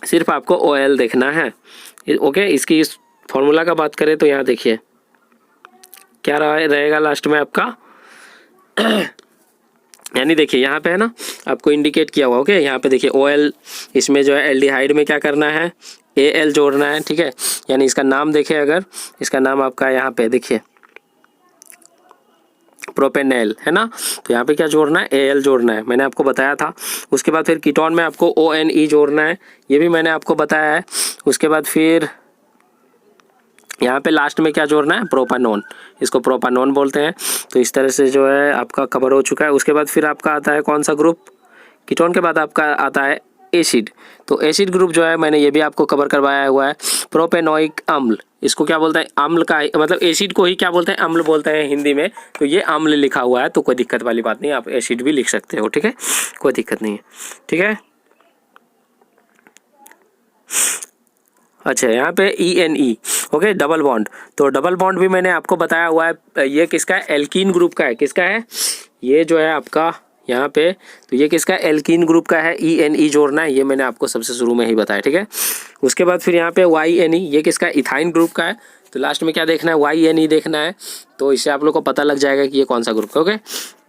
सिर्फ आपको OL देखना है। ओके, इसकी इस फॉर्मूला का बात करें तो यहाँ देखिए क्या रहेगा लास्ट में आपका यानी देखिए यहाँ पे है ना, आपको इंडिकेट किया हुआ। ओके, यहाँ पे देखिए OL, इसमें जो है एल्डिहाइड में क्या करना है, AL जोड़ना है, ठीक है। यानी इसका नाम देखिए, अगर इसका नाम आपका यहाँ पे देखिए प्रोपेनॉल है ना, तो यहाँ पे क्या जोड़ना है, AL जोड़ना है, मैंने आपको बताया था। उसके बाद फिर कीटोन में आपको ONE जोड़ना है, ये भी मैंने आपको बताया है। उसके बाद फिर यहाँ पे लास्ट में क्या जोड़ना है, प्रोपानोन, इसको प्रोपानोन बोलते हैं। तो इस तरह से जो है आपका कवर हो चुका है। उसके बाद फिर आपका आता है कौन सा ग्रुप, कीटोन के बाद आपका आता है एसिड। तो एसिड ग्रुप जो है मैंने ये भी आपको कवर करवाया हुआ है। प्रोपेनोइक अम्ल, इसको क्या बोलते हैं, अम्ल का, मतलब एसिड को ही क्या बोलते हैं, अम्ल बोलते हैं हिंदी में। तो ये अम्ल लिखा हुआ है, तो कोई दिक्कत वाली बात नहीं, आप एसिड भी लिख सकते हो, ठीक है, कोई दिक्कत नहीं है, ठीक है। अच्छा, यहाँ पे ENE, ओके, डबल बॉन्ड। तो डबल बॉन्ड भी मैंने आपको बताया हुआ है, ये किसका है, एल्कीन ग्रुप का है। किसका है, ये जो है आपका यहाँ पे, तो ये किसका, एल्कीन ग्रुप का है। ENE जोड़ना है, ये मैंने आपको सबसे शुरू में ही बताया, ठीक है। उसके बाद फिर यहाँ पे YNE, ये किसका, इथाइन ग्रुप का है। तो लास्ट में क्या देखना है, YNE देखना है। तो इससे आप लोग को पता लग जाएगा कि ये कौन सा ग्रुप है। ओके,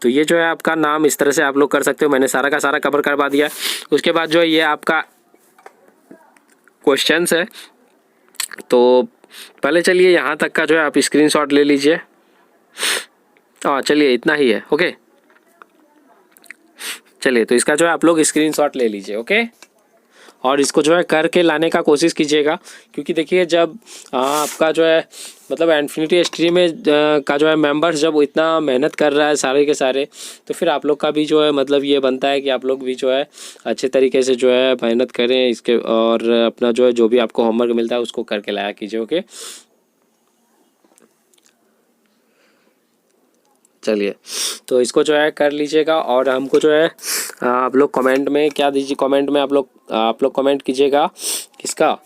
तो ये जो है आपका नाम इस तरह से आप लोग कर सकते हो, मैंने सारा का सारा कवर करवा दिया। उसके बाद जो है ये आपका क्वेश्चंस है, तो पहले चलिए यहाँ तक का जो है आप स्क्रीनशॉट ले लीजिए। चलिए इतना ही है। ओके, चलिए, तो इसका जो है आप लोग स्क्रीनशॉट ले लीजिए। ओके, और इसको जो है करके लाने का कोशिश कीजिएगा, क्योंकि देखिए जब आपका जो है मतलब इन्फिनिटी हिस्ट्री में का जो है मेंबर्स जब इतना मेहनत कर रहा है सारे के सारे, तो फिर आप लोग का भी जो है मतलब ये बनता है कि आप लोग भी जो है अच्छे तरीके से जो है मेहनत करें इसके, और अपना जो है जो भी आपको होमवर्क मिलता है उसको करके लाया कीजिए। ओके, चलिए, तो इसको जो है कर लीजिएगा, और हमको जो है आप लोग कमेंट में क्या दीजिए, कमेंट में आप लोग कमेंट कीजिएगा किसका,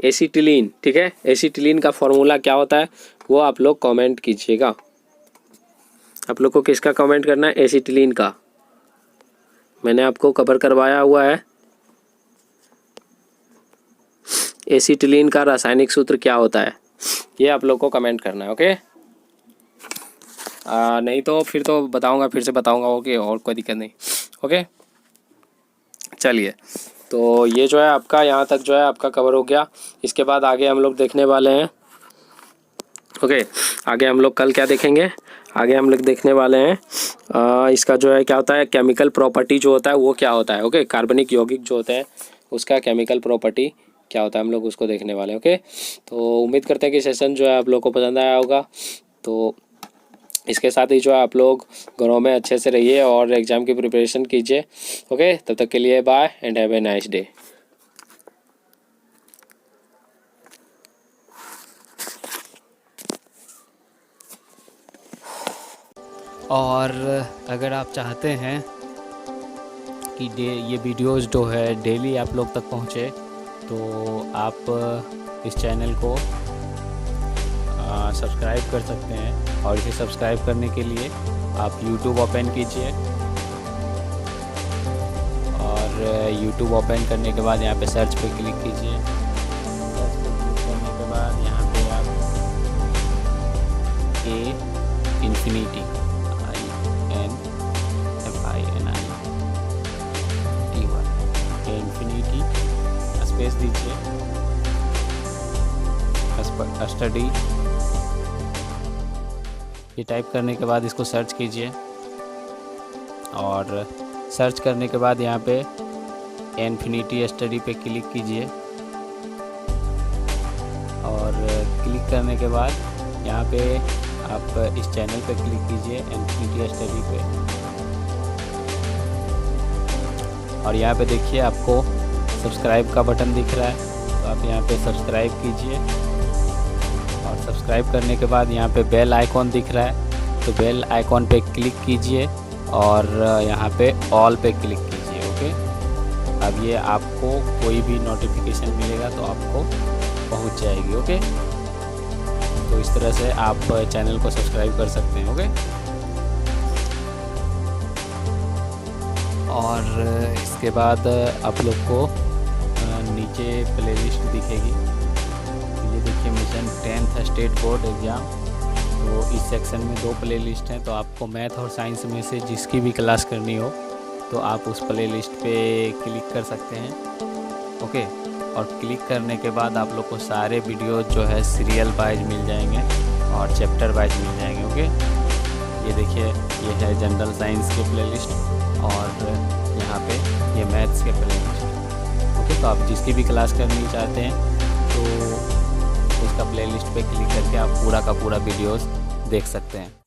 एसिटिलीन, ठीक है, एसिटिलीन का फॉर्मूला क्या होता है वो आप लोग कमेंट कीजिएगा। आप लोग को किसका कमेंट करना है, एसिटिलीन का, मैंने आपको कवर करवाया हुआ है। एसिटिलीन का रासायनिक सूत्र क्या होता है, ये आप लोग को कमेंट करना है। ओके, नहीं तो फिर तो बताऊंगा, फिर से बताऊंगा। ओके, और कोई दिक्कत नहीं। ओके, चलिए, तो ये जो है आपका यहाँ तक जो है आपका कवर हो गया। इसके बाद आगे हम लोग देखने वाले हैं। ओके, आगे हम लोग कल क्या देखेंगे, आगे हम लोग देखने वाले हैं इसका जो है क्या होता है, केमिकल प्रॉपर्टी जो होता है वो क्या होता है। ओके, कार्बनिक यौगिक जो होते हैं उसका केमिकल प्रॉपर्टी क्या होता है, हम लोग उसको देखने वाले हैं। ओके, तो उम्मीद करते हैं कि सेशन जो है आप लोग को पसंद आया होगा। तो इसके साथ ही जो है आप लोग घरों में अच्छे से रहिए और एग्ज़ाम की प्रिपरेशन कीजिए। ओके, तब तक के लिए bye and have a nice day. और अगर आप चाहते हैं कि ये वीडियोस जो है डेली आप लोग तक पहुँचे, तो आप इस चैनल को सब्सक्राइब कर सकते हैं। और इसे सब्सक्राइब करने के लिए आप YouTube ओपन कीजिए, और YouTube ओपन करने के बाद यहाँ पे सर्च पे क्लिक कीजिए। सर्च पे क्लिक करने के बाद यहाँ पे आप इन्फिनिटी इन्फिनिटी स्पेस दीजिए, स्टडी ये टाइप करने के बाद इसको सर्च कीजिए। और सर्च करने के बाद यहाँ पे इन्फिनिटी स्टडी पे क्लिक कीजिए, और क्लिक करने के बाद यहाँ पे आप इस चैनल पे क्लिक कीजिए, इन्फिनिटी स्टडी पे। और यहाँ पे देखिए आपको सब्सक्राइब का बटन दिख रहा है, तो आप यहाँ पे सब्सक्राइब कीजिए। और सब्सक्राइब करने के बाद यहाँ पे बेल आइकॉन दिख रहा है, तो बेल आइकॉन पे क्लिक कीजिए और यहाँ पे ऑल पे क्लिक कीजिए। ओके, अब ये आपको कोई भी नोटिफिकेशन मिलेगा तो आपको पहुँच जाएगी। ओके, तो इस तरह से आप चैनल को सब्सक्राइब कर सकते हैं। ओके, और इसके बाद आप लोग को नीचे प्लेलिस्ट दिखेगी। तो ये देखिए mission 10th state board exam. तो इस सेक्शन में 2 प्लेलिस्ट हैं, तो आपको मैथ और साइंस में से जिसकी भी क्लास करनी हो तो आप उस प्लेलिस्ट पे क्लिक कर सकते हैं। ओके, और क्लिक करने के बाद आप लोग को सारे वीडियो जो है सीरियल वाइज मिल जाएंगे और चैप्टर वाइज मिल जाएंगे। ओके, ये देखिए ये है जनरल साइंस के प्लेलिस्ट, और यहाँ पे ये मैथ्स के प्लेलिस्ट। ओके, तो आप जिसकी भी क्लास करनी चाहते हैं तो उसका प्लेलिस्ट पे क्लिक करके आप पूरा का पूरा वीडियोस देख सकते हैं।